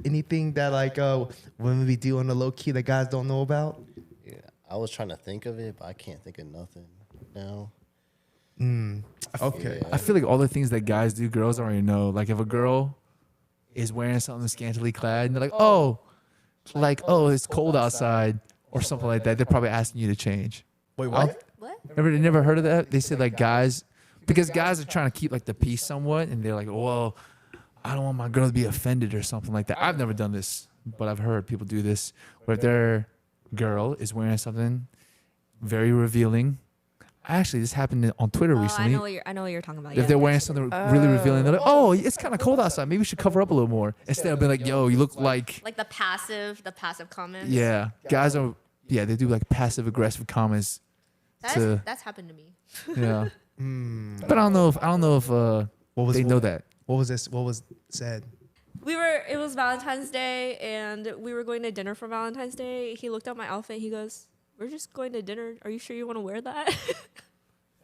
anything that women be doing the low key that guys don't know about? Yeah, I was trying to think of it, but I can't think of nothing now. Okay. I feel like all the things that guys do, girls already know. Like if a girl is wearing something scantily clad, and they're like, it's cold outside or something like that, they're probably asking you to change. Wait, what? What? Never heard of that? They said like guys, because guys are trying to keep like the peace somewhat, and they're like, well, I don't want my girl to be offended or something like that. I've never done this, but I've heard people do this, where if their girl is wearing something very revealing. Actually, this happened on Twitter recently. I know what you're talking about. If they're wearing something really revealing, they're like, it's kind of cold outside. Maybe we should cover up a little more. Instead of being like, yo, you look like the passive comments. yeah. Guys are, they do like passive aggressive comments. That's happened to me. Yeah. But I don't know if they know that. What was this? What was said? It was Valentine's Day and we were going to dinner for Valentine's Day. He looked at my outfit. He goes, "We're just going to dinner. Are you sure you want to wear that?"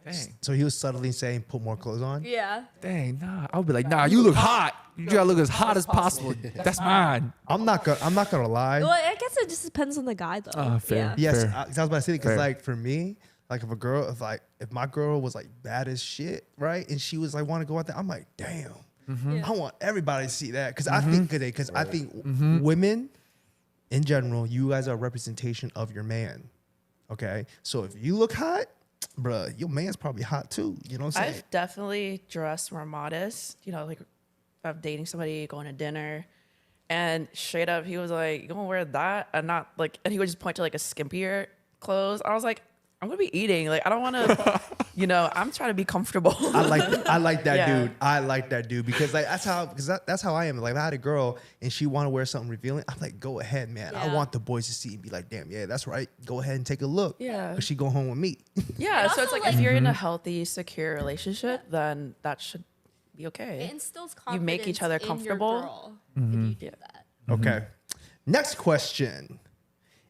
Dang. So he was subtly saying, "Put more clothes on." Yeah. Dang, nah. I would be like, nah, you look hot. You gotta look as hot as possible. That's mine. I'm not gonna lie. Well, I guess it just depends on the guy, though. Fair. Yeah. Yes, Fair. I was about to say because Fair. for me, if my girl was bad as shit, right, and she was want to go out there, I'm like, damn, Yeah. I want everybody to see that because I think today, because I think women, in general, you guys are a representation of your man. Okay, so if you look hot, bruh, your man's probably hot too. You know what I'm saying? I've definitely dressed more modest, like of dating somebody, going to dinner, and straight up he was like, "You gonna wear that?" And not and he would just point to a skimpier clothes. I was like, I'm gonna be eating. I don't want to, I'm trying to be comfortable. I like that Yeah. dude. I like that dude because that's how I am. Like if I had a girl and she want to wear something revealing, I'm like, go ahead, man. I Yeah. want the boys to see and be like, damn, yeah, that's right. Go ahead and take a look. Yeah. But she go home with me. Yeah, so also, it's if you're in a healthy, secure relationship, then that should be okay. It instills You make confidence each other in your comfortable. girl if you do that. Okay. Next question.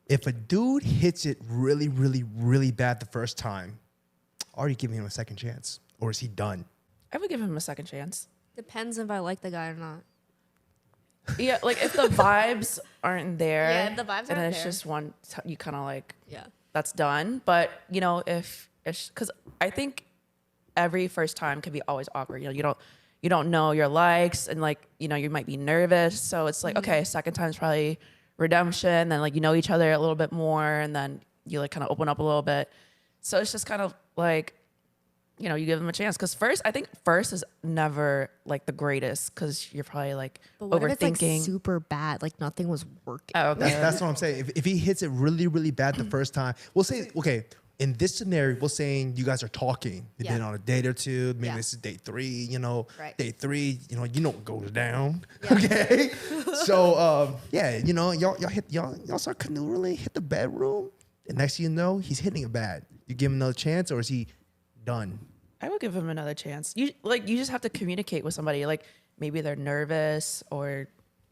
If a dude hits it really, really, really bad the first time, are you giving him a second chance? Or is he done? I would give him a second chance. Depends if I like the guy or not. Yeah, if the vibes aren't there, Yeah, if the vibes and then aren't it's there. just you kind of Yeah. that's done. But if because I think every first time can be always awkward. You don't know your likes, and you might be nervous. So it's okay, second time's probably redemption. Then you know each other a little bit more, and then you kind of open up a little bit. So it's just kind of you know, you give them a chance. Because I think first is never like the greatest because you're probably like But what if it's like overthinking. super bad? Like nothing was working. Oh, okay. That's what I'm saying. If he hits it really, really bad the first time, we'll say, okay, in this scenario, we're saying you guys are talking. You've been Yeah. on a date or two. Maybe Yeah. this is date 3, you know. Right. Date 3, you know what goes down. Yeah. Okay. So yeah, you know, y'all start canoodling, hit the bedroom. And next thing you know, he's hitting it bad. You give him another chance, or is he done? I would give him another chance. You just have to communicate with somebody. Like maybe they're nervous or,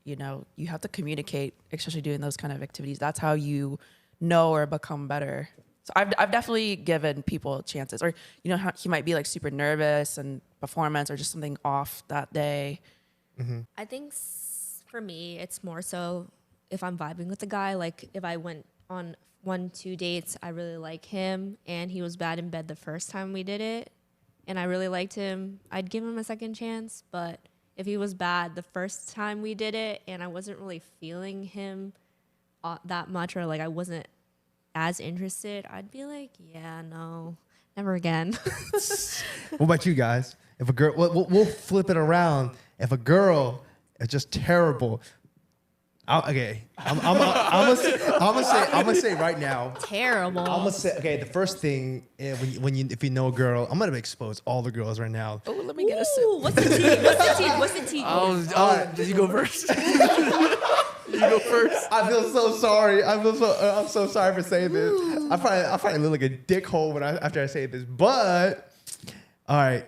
you know, you have to communicate, especially doing those kind of activities. That's how you know or become better. So I've definitely given people chances, or you know, he might be like super nervous and performance or just something off that day. I think for me, it's more so if I'm vibing with the guy. Like if I went on 1-2 dates, I really like him, and he was bad in bed the first time we did it, and I really liked him, I'd give him a second chance. But if he was bad the first time we did it, and I wasn't really feeling him that much, or like I wasn't as interested, I'd be like, yeah, no, never again. What about you guys? If a girl, we'll flip it around. If a girl is just terrible, okay, I'm gonna say right now. Terrible. I'm gonna say, okay, the first thing if you know a girl, I'm gonna expose all the girls right now. Oh, let me get a sip. Ooh, what's the tea? What's the tea? What's the tea? Did you go first? You go first. I feel so sorry. I'm so sorry for saying this. I probably look like a dickhole after I say this. But all right,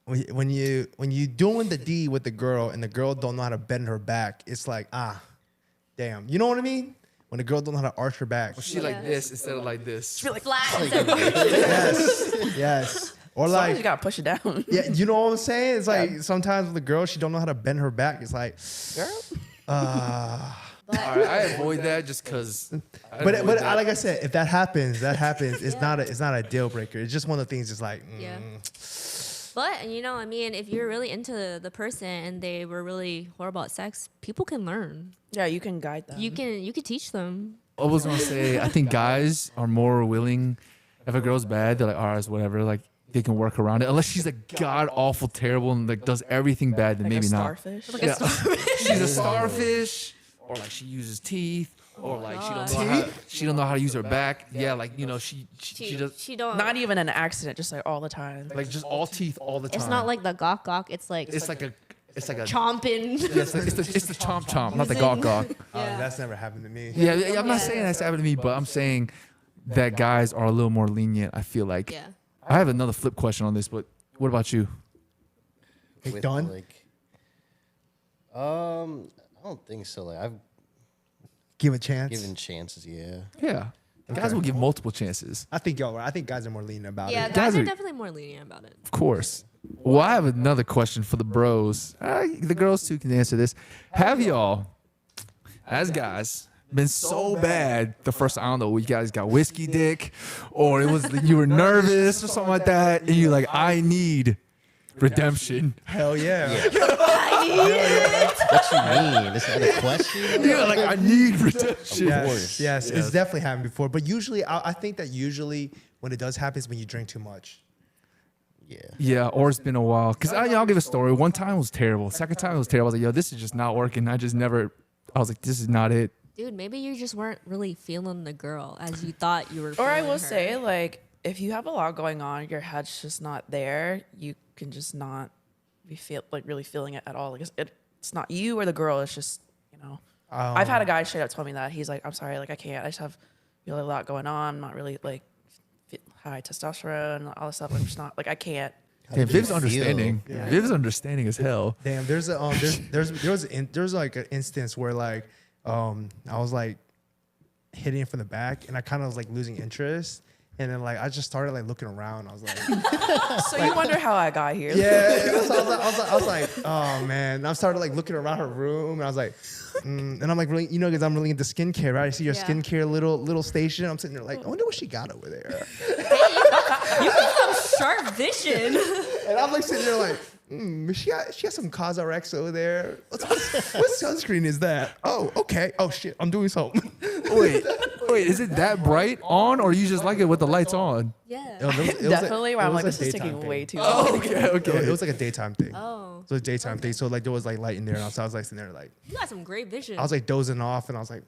when you doing the D with the girl and the girl don't know how to bend her back, it's like damn. You know what I mean? When the girl don't know how to arch her back. She like this instead of like this. Flat. Yes. Or Sometimes like you gotta push it down. yeah, you know what I'm saying? It's like sometimes with the girl, she don't know how to bend her back. It's like Girl. All right, I avoid that just because. But like I said, if that happens. It's not a deal breaker. It's just one of the things. It's like Yeah. But you know, I mean, if you're really into the person and they were really horrible at sex, people can learn. Yeah, you can guide them. You can teach them. I was gonna say, I think guys are more willing. If a girl's bad, they're like, all right, it's whatever. Like they can work around it. Unless she's like god awful, terrible, and like does everything bad, then like maybe a not. starfish. Yeah. She's a starfish, or like she uses teeth, or like she don't know how to use her back. Yeah, like you know she does She don't. Not even an accident, just like all the time. like just all teeth all the time. It's not like the gawk gawk. It's like it's like a chomping. it's the chomp chomp, not the gawk gawk. that's never happened to me. Yeah, I'm not saying that's happened to me, but I'm saying that guys are a little more lenient. I feel like. Yeah. I have another flip question on this, but what about you? Hey, done? Like, I don't think so. Like I've Give a chance. given chances. Yeah. Yeah, guys will give multiple chances, I think y'all. I think guys are more lenient about Yeah, it. guys Guys are are- definitely more lenient about it. of course. Well, I have another question for the bros. The girls too can answer this. Have y'all, as guys, been so bad the first, I don't know, you guys got whiskey dick, or it was you were nervous or something like that, and you're like, I need redemption. Hell yeah. What you mean? Is that a question? Yeah, like I need redemption. Yes, it's definitely happened before. But usually, I think that usually when it does happen is when you drink too much. Yeah. Yeah, or it's been a while. Because I'll give a story. One time was terrible. Second time was terrible. I was like, yo, this is just not working. I was like, this is not it. Dude, maybe you just weren't really feeling the girl as you thought you were. Or I feeling will her. say, like, if you have a lot going on, your head's just not there. You can just not be really feeling it at all. Like it's not you or the girl. It's just I've had a guy straight up tell me that he's like, I'm sorry, like I can't. I just have really a lot going on. I'm not really like high testosterone and all this stuff. I'm just not like I can't. Damn, Viv's feel? understanding. Yeah. Viv's understanding as hell. Damn, there's like an instance where like I was like hitting it from the back, and I kind of was like losing interest, and then like I just started like looking around. I was like, So you wonder how I got here. yeah. So I was like, oh man. And I started like looking around her room, and I was like, and I'm like really, because I'm really into skincare, right? I see your Yeah. skincare little station. I'm sitting there like, I wonder what she got over there. You have some sharp vision. And I'm like sitting there like, she has some CosRX over there. What sunscreen is that? Oh, okay. Oh shit, I'm doing something. Wait, Wait, is it that bright on, or you just like it with the lights on? Yeah. Definitely. Where I'm like, a this is daytime taking thing. way too long. Okay. It was like a daytime thing. Oh, So it was a daytime thing. So like there was like light in there, and so I was like sitting there like you got some great vision. I was like dozing off, and I was like,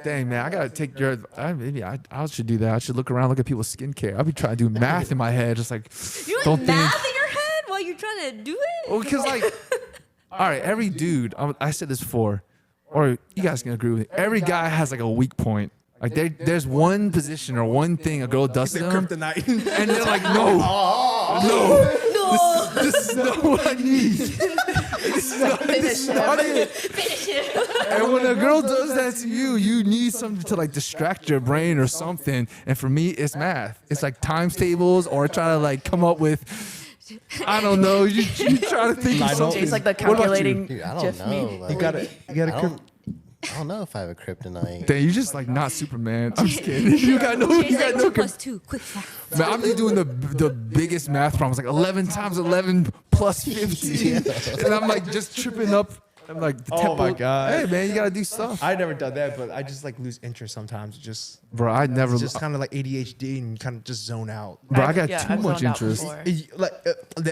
Dang, man, I gotta take your. Maybe I should do that. I should look around, look at people's skincare. I'll be trying to do math in my head, just like you don't have think. math in your head while you're trying to do it. Well, because like, all right, every dude. I said this before, or you guys can agree with me. Every guy has like a weak point. Like there's one position or one thing a girl does to them, kryptonite. and they're like, no. This is not what I need. This is not it. Finish it. And when a girl does that to you, you need something to like distract your brain or something. And for me, it's math. It's like times tables or try to like come up with, I don't know. You try to think of something. It's like the What about you? calculating Dude, I don't GIF know. meme. Like, You gotta I don't know if I have a kryptonite. Dang, you just like not Superman. I'm just kidding. You got no. It's You got like no. 2 plus 2, quick fast. Man, I'm just doing the biggest math problems, like 11 times 11 plus 50, and I'm like just tripping up. I'm like, the Oh my tempo- God. Hey man, you gotta do stuff. I never done that, but I just like lose interest sometimes. Just Bro, I never. it's just kind of like ADHD and you kind of just zone out. Bro, I got Yeah, too I've much zoned out interest. before. Like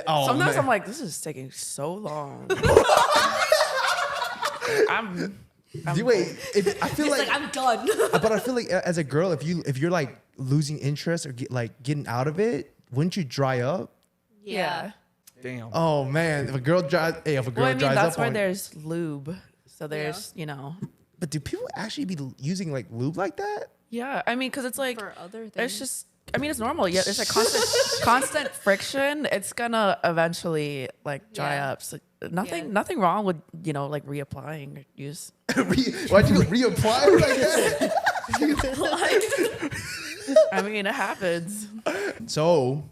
oh, Sometimes man. I'm like, this is taking so long. I'm Wait, I feel It's like, like I'm done. but I feel like as a girl, if you're like losing interest or getting out of it, wouldn't you dry up? yeah. Damn. Oh man, if a girl dries, Well, I mean, dries that's up where on, there's lube. So there's, but do people actually be using like lube like that? yeah. I mean, because it's like, For other things. it's just, I mean, it's normal. Yeah, there's like constant friction. It's gonna eventually like dry Yeah. up. So nothing, Yeah. nothing wrong with like reapplying or use. Why'd you reapply like that? I mean, it happens. So,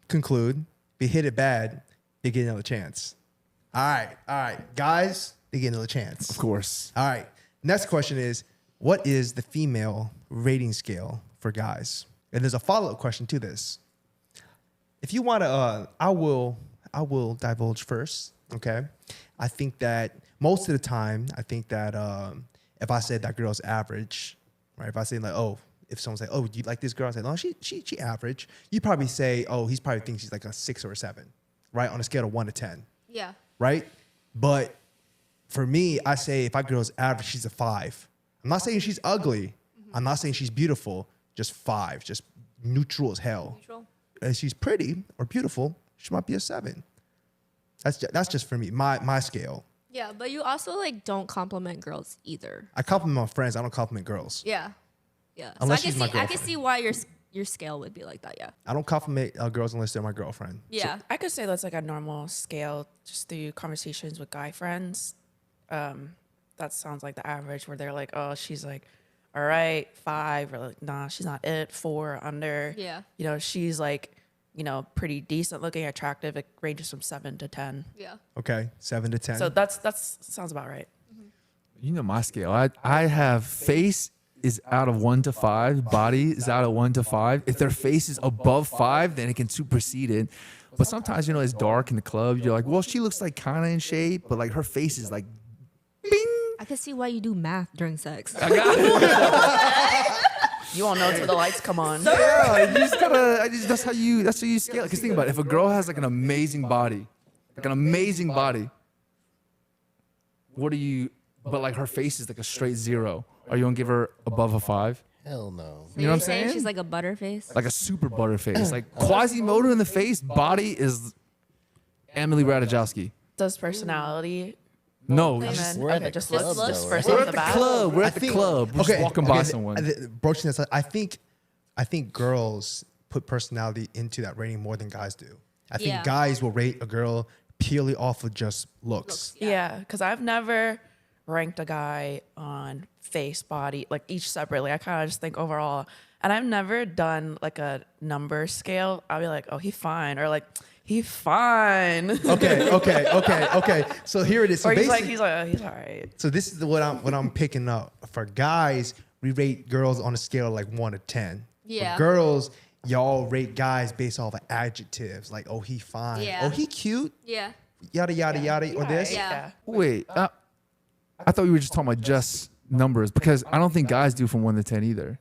conclude. If you hit it bad, you get another chance. All right, guys, they get another chance. Of course. All right. Next question is, what is the female rating scale for guys? And there's a follow-up question to this. If you want to, I will divulge first. Okay. I think that most of the time, if I said that girl's average, right? If I say like, oh, if someone's like, oh, do you like this girl? I say, no, she average. You probably say, oh, he's probably thinks she's like a 6 or a 7, right? On a scale of 1 to 10, yeah. right? But for me, I say if a girl's average, she's a 5. I'm not saying she's ugly. I'm not saying she's beautiful. Just 5, just neutral as hell. Neutral. If she's pretty or beautiful, she might be a 7. That's just for me, my scale. Yeah, but you also like don't compliment girls either. I compliment my friends. I don't compliment girls. Yeah. Yeah. Unless so she's my I can girlfriend. see why your scale would be like that. Yeah. I don't compliment girls unless they're my girlfriend. Yeah. I could say that's like a normal scale just through conversations with guy friends. That sounds like the average where they're like, oh, she's like, all right, 5, or like, nah, she's not it, 4, under. Yeah. She's like, pretty decent looking, attractive. It ranges from 7 to 10. Yeah. Okay, 7 to 10. So that's sounds about right. You know my scale. I have face is out of 1 to 5. Body is out of 1 to 5. If their face is above 5, then it can supersede it. But sometimes, it's dark in the club. You're like, well, she looks like kind of in shape, but like her face is like, bing. I can see why you do math during sex. You won't know until the lights come on. Yeah, you just gotta. That's how you scale it. Because think about it. If a girl has like an amazing body, what do you? But like her face is like a straight 0. Are you gonna give her above a 5? Hell no. So You know what you're I'm saying saying? she's like a butterface. Like a super butterface, like Quasimodo in the face. Body is Emily Ratajkowski. Does personality? No, And just, then, We're at okay, the just club, looks though, just right? first we're off at the the bat. club. We're I at the think- club. We're just walking by someone. Broaching this, I think girls put personality into that rating more than guys do. I think Yeah. guys will rate a girl purely off of just looks. Yeah, because I've never ranked a guy on face, body, like each separately. I kind of just think overall. And I've never done like a number scale. I'll be like, oh, he fine. Or like, he fine. Okay. So here it is. So Or he's basically, like, oh, he's all right. so this is what I'm picking up. For guys, we rate girls on a scale of like 1 to 10. Yeah. For girls, y'all rate guys based off of adjectives like, oh, he fine. Yeah. Oh, he cute. Yeah. Yada yada yada. Or this. Yeah. Wait, I thought we were just talking about just numbers because I don't think guys do from 1 to 10 either.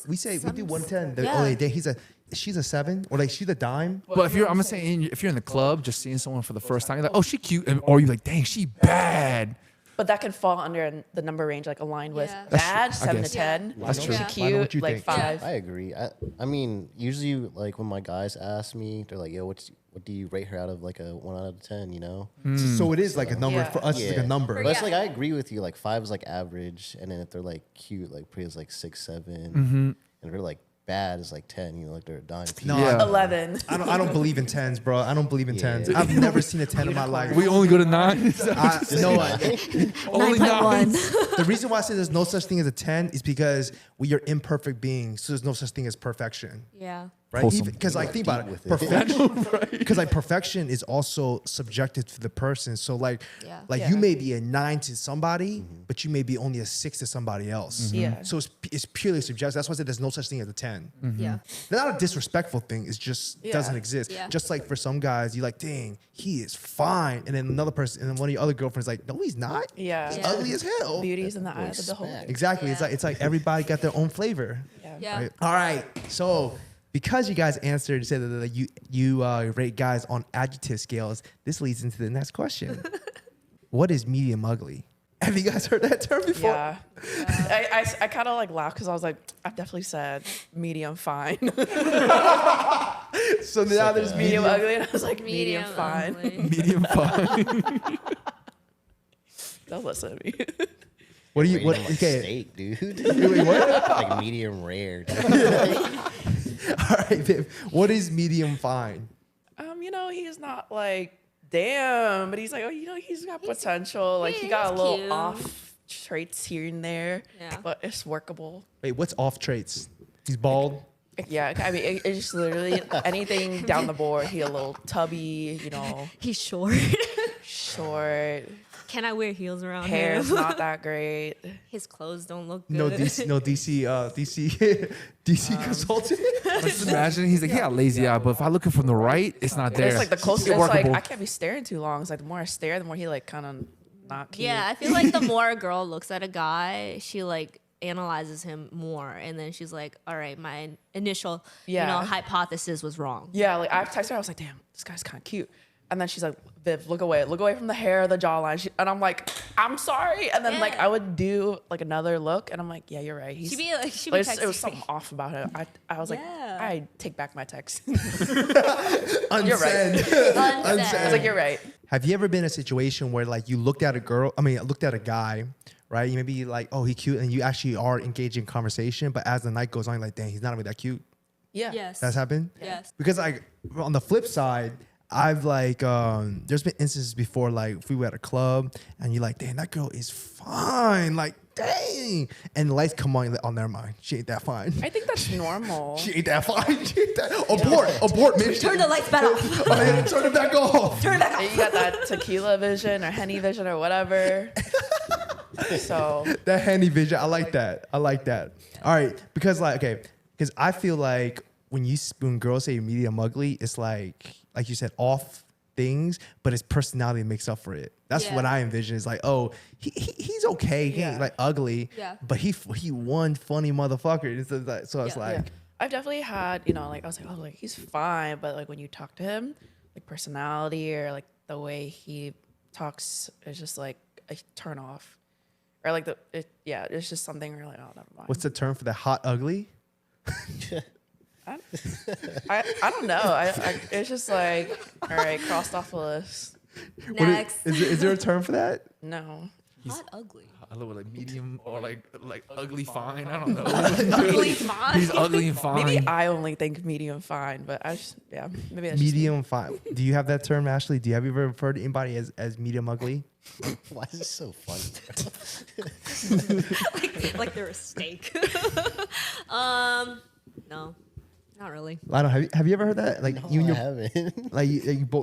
We say we do 1 to 10. yeah. She's a 7 or like she's a dime. But I'm saying if you're in the club just seeing someone for the first time, you're like, oh, she cute, or you're like, dang, she bad. But that can fall under the number range, like aligned with Yeah. bad, That's 7 true. to 10. That's true. She Why don't cute, you like think? 5. I agree. I mean, usually like when my guys ask me, they're like, "Yo, what do you rate her out of like a 1 out of 10?" You know. So it is like a number Yeah. for us. It's like a number. But it's Yeah. like I agree with you. Like 5 is like average, and then if they're like cute, like pretty is like 6, 7, and if they're like bad is like 10. You know, like they're a dime piece. No, Yeah. 11. I don't believe in 10s, bro. I don't believe in 10s. Yeah. I've never seen a 10 in my life. We only go to 9. Only 9. The reason why I say there's no such thing as a 10 is because we are imperfect beings, so there's no such thing as perfection. Yeah. Right? Wholesome. Because like think about Deep it. with it. Perfection because like perfection is also subjective to the person. So like Yeah. you may be a 9 to somebody, but you may be only a 6 to somebody else. Yeah. So it's purely subjective. That's why I said there's no such thing as a 10. Yeah. It's not a disrespectful thing. It's just Yeah. doesn't exist. Yeah. Just like for some guys, you like, dang, he is fine. And then another person, and then one of your other girlfriends like, no, he's not. Yeah. He's Yeah. ugly as hell. Beauty's in the eyes of the beholder. Respect. Exactly. Yeah. It's like everybody got their own flavor. Yeah. Yeah. Right? All right. So because you guys answered, said that you rate guys on adjective scales, this leads into the next question. What is medium ugly? Have you guys heard that term before? Yeah. I kind of like laughed because I was like, I've definitely said medium fine. So now there's medium medium. ugly. And I was like, medium, fine. ugly. Medium 5. Don't listen to me. What do you? Rated What? on, like, Okay. steak, dude. Wait, what? Like medium rare. All right, babe. What is medium fine? He's not like, damn, but he's like, he's got potential. Like, he yeah, got a he's little cute. off traits here and there, Yeah. but it's workable. Wait, what's off traits? He's bald. Yeah, I mean, it's just literally anything down the board. He a little tubby, He's short. short. Can I wear heels around Hair's him? not that great. His clothes don't look good. No DC consultant. Just imagine he's like, he got lazy eye, but if I look at from the right, it's not there. It's like the closest. It's It's like workable. I can't be staring too long. It's like the more I stare, the more he like kind of not cute. Yeah, I feel like the more a girl looks at a guy, she like analyzes him more, and then she's like, "All right, my initial, Yeah. hypothesis was wrong." Yeah, like I texted her, I was like, damn, this guy's kind of cute. And then she's like, Viv, look away from the hair, the jawline. And I'm like, I'm sorry. And then like Yeah. I would do like another look, and I'm like, yeah, you're right. He's, She'd be like, she'd like, be it was texting something off about him. I was like, Yeah. I take back my text. Unsend. I was Unsend. like, you're right. Have you ever been in a situation where like you looked at a guy, right? You may be like, oh, he cute, and you actually are engaging in conversation, but as the night goes on, you're like, dang, he's not really that cute. Yeah. Yes. That's happened? Yes. Because like on the flip side, I've like there's been instances before, like if we were at a club and you're like, dang, that girl is fine. Like, dang. And the lights come on, you're like, oh, never mind. She ain't that fine. I think that's normal. She ain't that fine. She ain't that. Abort, mission. Turn the lights back off. Oh, yeah, turn it back off. Turn it back off. You got that tequila vision or Henny vision or whatever. So That handy vision. I like that. All right. Because because I feel like when girls say medium ugly, it's like you said, off things, but his personality makes up for it. That's Yeah. what I envision. Is like, oh, he's okay. He ain't Yeah. like ugly, Yeah. but he one funny motherfucker. So it's Yeah. like, yeah. I've definitely had, like I was like, oh, like he's fine, but like when you talk to him, like personality or like the way he talks is just like a turn off, or like it's just something where you're like, oh, never mind. what's the term for the hot ugly? I don't know. It's just like, all right, crossed off the list. Next. Is there a term for that? No. Hot ugly. I look like medium or like ugly fine. I don't know. Ugly fine. He's ugly and fine. Maybe I only think medium fine, but maybe that's just me. Medium fine. Do you have that term, Ashley? Do you have you ever referred to anybody as medium ugly? Why is this so funny? like they're a steak. No, not really. Lionel, have you ever heard that? Like No, you and I your haven't. like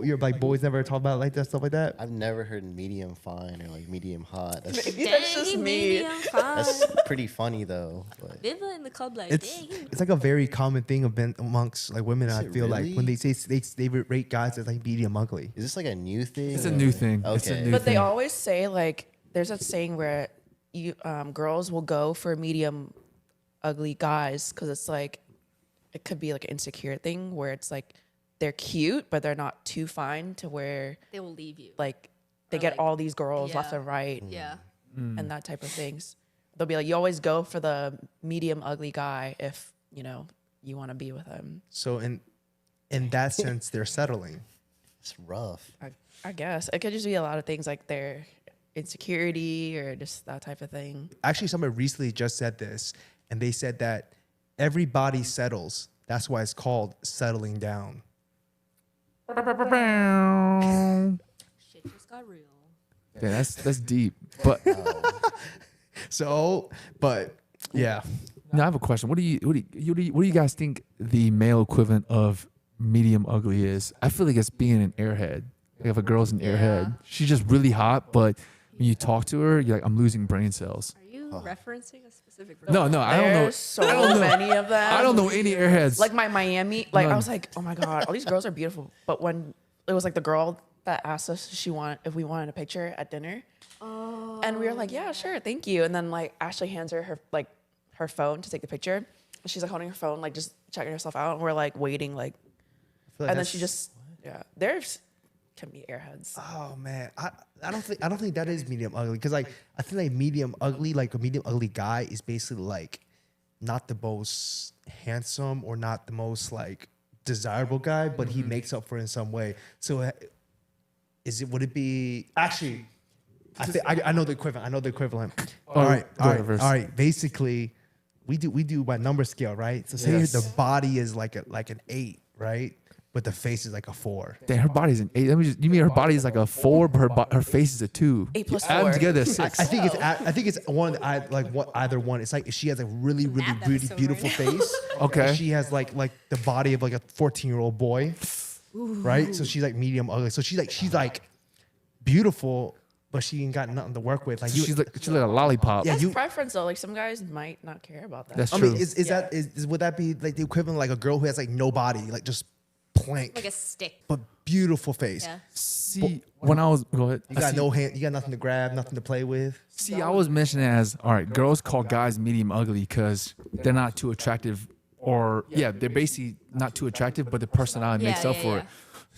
your like boys never talk about it like that, stuff like that. I've never heard medium fine or like medium hot. That's, Maybe that's Dang, just he me. medium fine. that's pretty funny though. But Viva in the club like, It's dang. it's like a very common thing amongst like women. Is I it feel like when really? they say they rate guys as like medium ugly. is this like a new thing? It's a or- new thing. It's a Okay. new But they thing. always say like there's a saying where you girls will go for medium ugly guys because it's like it could be like an insecure thing where it's like they're cute but they're not too fine to where They will leave you. like they Or, get like, all these girls left yeah. and right Yeah. and that type of things. They'll be like, you always go for the medium ugly guy if you know you want to be with him. So in that sense, they're settling. It's rough. I guess it could just be a lot of things like their insecurity or just that type of thing. Actually, somebody recently just said this, and they said that everybody settles. That's why it's called settling down. Shit just got real. Yeah, that's deep. But So, but yeah, now I have a question. What do you guys think the male equivalent of medium ugly is? I feel like it's being an airhead. Like if a girl's an airhead, she's just really hot, but when you talk to her, you're like, I'm losing brain cells. Are you referencing a specific? No, I don't know. There's so many of them. I don't know any airheads. Like my Miami, like I None. was like, oh my god, all these girls are beautiful. But when it was like the girl that asked us if we wanted a picture at dinner, and we were like, yeah, sure, thank you. And then like Ashley hands her her phone to take the picture. And she's like holding her phone, like just checking herself out, and we're like waiting, like, I feel like and then that's- she just there's can be airheads. Oh man, I don't think that is medium ugly because like I think like medium ugly, like a medium ugly guy is basically like not the most handsome or not the most like desirable guy, but he makes up for it in some way. So would it be actually? I know the equivalent. I know the equivalent. All right. Basically, we do by number scale, right? So say the body is like an 8, right? But the face is like a 4. Damn, her body's an 8. You mean her body is like a 4, but her face is a 2. 8 plus Add them 4. together, I 6. think it's one. Either one. It's like if she has a really Math really episode beautiful right now. face. Okay. and she has like the body of like a 14-year-old boy, right? So she's like medium ugly. So she's like beautiful, but she ain't got nothing to work with. Like She's like a lollipop. Yeah, That's you- preference though. Like some guys might not care about that. That's I true. mean, would that be like the equivalent of like a girl who has like no body, like just plank, Like a stick. but beautiful face? Yeah. See, when I was go ahead. You got See- no hand. You got nothing to grab, nothing to play with. See, I was mentioning as all right. Girls call guys medium ugly because they're not too attractive, or they're basically not too attractive, but the personality makes Yeah, up yeah, for yeah. it.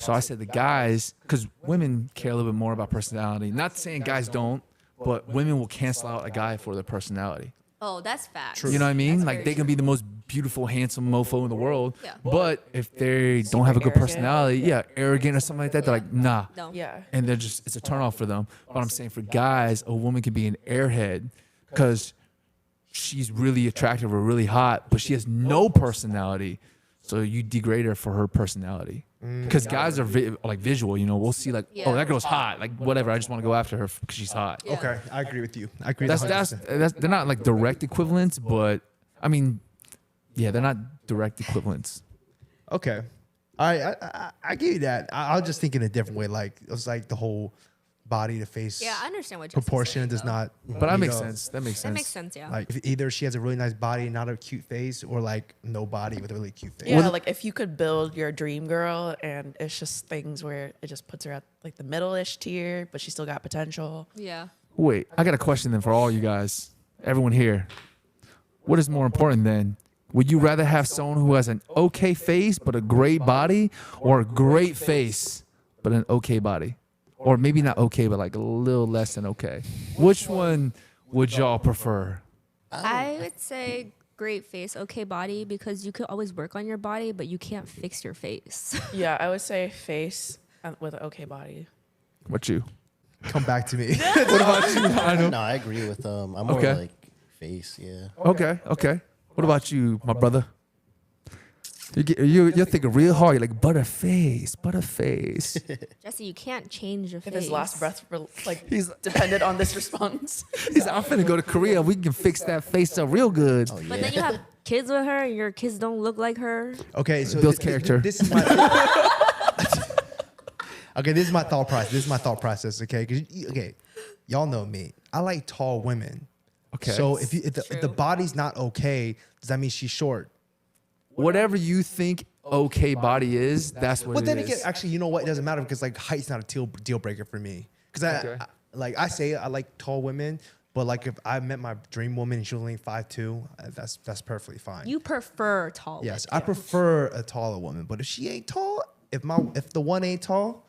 So I said the guys, because women care a little bit more about personality. Not saying guys don't, but women will cancel out a guy for their personality. Oh, that's facts. You know what I mean? That's Like very they can true. be the most beautiful, handsome mofo in the world, Yeah. but if they don't have a good arrogant. personality, arrogant or something like that, they're like, nah. No. Yeah. And they're just, it's a turnoff for them. But I'm saying for guys, a woman can be an airhead because she's really attractive or really hot, but she has no personality. So you degrade her for her personality. Because guys are like visual, you know, we'll see like, Yeah. oh, that girl's hot. Like whatever, I just want to go after her because she's hot. Yeah. Okay, I agree with you. I agree. That's 100%. they're not like direct equivalents, but I mean, yeah, they're not direct equivalents. Okay. All right. I give you that. I was just thinking a different way. Like it was like the whole body to face Yeah, I understand what Jesse's proportion saying, does though. not. But that you makes know, sense. That makes That sense. makes sense, yeah. Like if either she has a really nice body, not a cute face, or like no body with a really cute face. Yeah, like if you could build your dream girl and it's just things where it just puts her at like the middle-ish tier, but she still got potential. Yeah. Wait, I got a question then for all you guys, everyone here. What is more important then? Would you rather have someone who has an okay face but a great body, or a great face but an okay body? Or maybe not okay, but like a little less than okay. Which one would y'all prefer? I would say great face, okay body, because you could always work on your body, but you can't fix your face. Yeah, I would say face with an okay body. What you? Come back to me. No, I agree with I'm more Okay. like face, yeah. Okay. What about you, my brother? You're thinking real hard. You're like butterface. Jesse, you can't change your If face. his last breath He's depended on this response. He's like, I'm finna go to Korea. We can fix that face up real good. Oh, yeah. But then you have kids with her, and your kids don't look like her. Okay, so Builds character. This is my. Okay, this is my thought process. Okay, okay, y'all know me. I like tall women. Okay. So if the body's not okay, does that mean she's short? Whatever you think okay body is, that's what But it then is. again, actually, you know what? It doesn't matter because like height's not a deal breaker for me. Because Okay. I like say I like tall women, But like if I met my dream woman and she was only 5'2", that's perfectly fine. You prefer tall. Yes, women. I prefer a taller woman. But if she ain't tall, if the one ain't tall,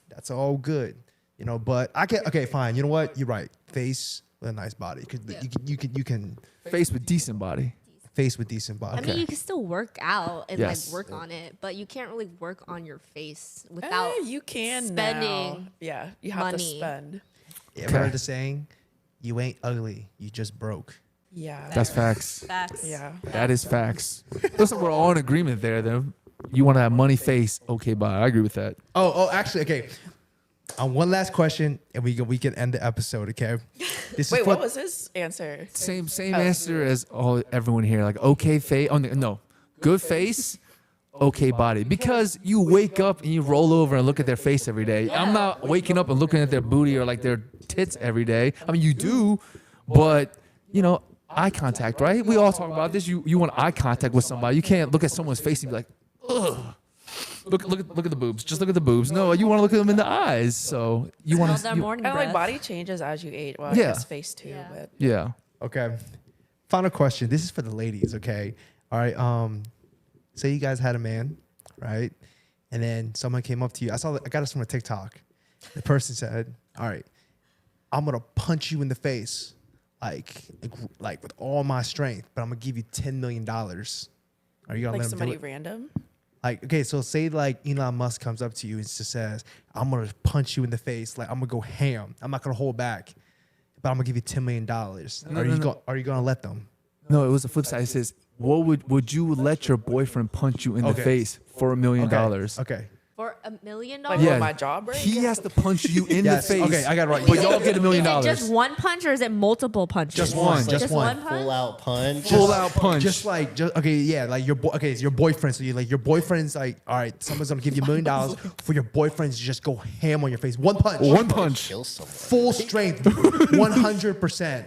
that's all good. You know, but I can okay, fine. You know what? You're right. Face with a nice body. Cause you can Face with decent body. face with decent body. I mean, you can still work out and Yes. like work on it, but you can't really work on your face without You can spending now. Yeah, you have to money. spend. You ever heard the saying? You ain't ugly. You just broke. Yeah. That's facts. facts. yeah. That is facts. Listen, we're all in agreement there. Then you want to have money face, okay, bye. I agree with that. Oh, actually, okay. One last question, and we can end the episode. Okay. This Wait, is what was his answer? Same answer as everyone here. Like okay face. Oh no, good face, okay body. Because you wake up and you roll over and look at their face every day. I'm not waking up and looking at their booty or like their tits every day. I mean, you do, but you know, eye contact, right? We all talk about this. You want eye contact with somebody. You can't look at someone's face and be like, ugh. Look at the boobs. Just look at the boobs. No, you want to look at them in the eyes. So you want Smell to. their morning And breath. like body changes as you age. Well, Yeah. I guess face too, Yeah. but Yeah. Okay. Final question. This is for the ladies, okay? All right. Say you guys had a man, right? And then someone came up to you. I got this from a TikTok. The person said, all right, I'm gonna punch you in the face, like with all my strength, but I'm gonna give you $10 million. Are you gonna like let him do somebody it? random. Like, okay, so say like Elon Musk comes up to you and just says, I'm gonna punch you in the face, like I'm gonna go ham. I'm not gonna hold back, but I'm gonna give you $10 million. Are you gonna let them? No, it was the flip side. It says, "What would you let your boyfriend punch you in the Okay. face for $1 million?" Okay. For $1 million? Like Yeah. will my jaw break? He has to punch you in Yes. the face. Okay, I got it right. But y'all get $1 million. Is it just one punch or is it multiple punches? Just one. Just Just Just one. one punch? Full out punch. Full out punch. Just okay, yeah, like it's your boyfriend. So you like your boyfriend's like, all right, someone's gonna give you $1 million for your boyfriend to just go ham on your face. One punch. One punch. Kill someone. Full strength. 100%.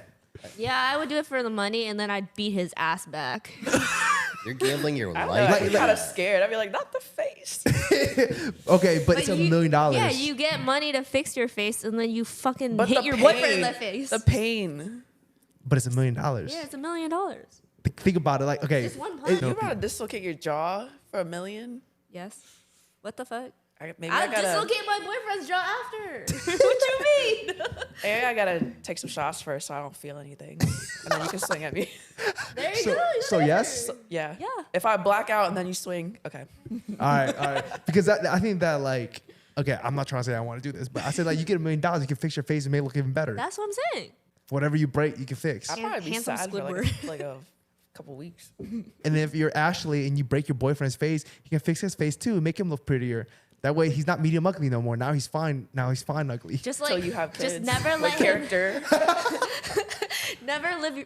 Yeah, I would do it for the money and then I'd beat his ass back. You're gambling your I don't know, life. I'd be kind of scared. I'd be like, not the face. Okay, but it's $1 million. Yeah, you get money to fix your face and then you fucking But hit the your pain, boyfriend in the face. The pain. But it's $1 million. Yeah, it's $1 million. Think about it. Like, okay, Just one punch. You about to dislocate your jaw for $1 million? Yes. What the fuck? Maybe I'll I gotta. dislocate my boyfriend's jaw after. What you mean? Maybe I gotta take some shots first so I don't feel anything, and then you can swing at me. There you go. so yes. Yeah. Yeah. If I black out and then you swing, okay. All right. Because I think that like, okay, I'm not trying to say I want to do this, but I said like you get $1 million, you can fix your face and make it look even better. That's what I'm saying. Whatever you break, you can fix. I'd probably be Handsome sad for Squidward. like a couple weeks. And then if you're Ashley and you break your boyfriend's face, you can fix his face too, make him look prettier. That way he's not medium ugly no more. Now he's fine. Now he's fine ugly. Just Until like you have kids. just never like let him, character.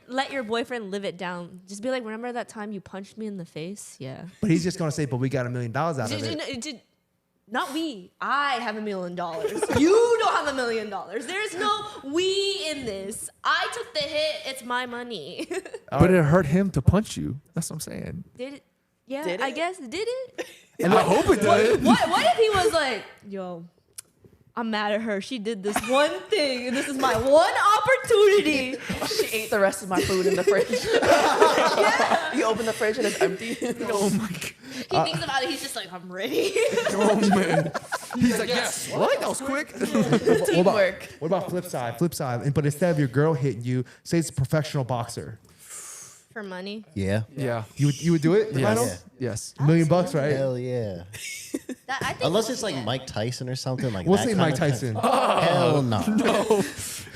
let your boyfriend live it down. Just be like, remember that time you punched me in the face? Yeah. But he's just gonna say, but we got $1 million out of it. Not we. I have $1 million. You don't have $1 million. There's no we in this. I took the hit. It's my money. But it hurt him to punch you. That's what I'm saying. Did it? Yeah, Did I it? guess. Did it? And I hope it did. What if he was like, yo, I'm mad at her. She did this one thing, and this is my one opportunity. She ate the rest of my food in the fridge. Yeah. You open the fridge and it's empty. Oh my god. He thinks about it. He's just like, I'm ready. Oh man. He's like, yes. What? That was quick. Teamwork. What about flip side? Flip side. But instead of your girl hitting you, say it's a professional boxer. For money. Yeah. Yeah. You would do it? Yes. Final? Yeah. Yes. $1 million, right? Hell yeah. I think Unless it's like Mike Tyson or something like We'll that. say kind Mike of Tyson. thing. Hell no. No.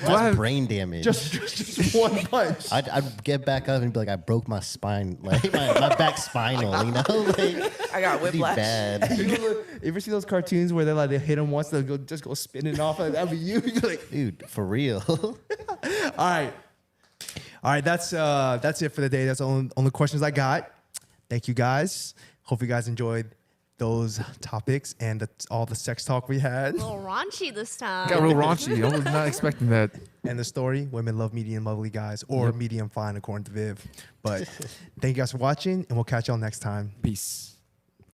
That's brain damage. Just one punch. I'd get back up and be like, I broke my spine, like my back spinal, you know? Like, I got it'd be whiplash. bad. You ever see those cartoons where they hit him once, they'll just go spinning off? Like, that'd be you. You're like, Dude, for real. all right. That's it for the day. That's the only questions I got. Thank you guys. Hope you guys enjoyed those topics and all the sex talk we had a little raunchy this time. Got real raunchy. I was not expecting that. and the story. Women love medium lovely guys or medium fine according to Viv. But thank you guys for watching, and we'll catch y'all next time. Peace.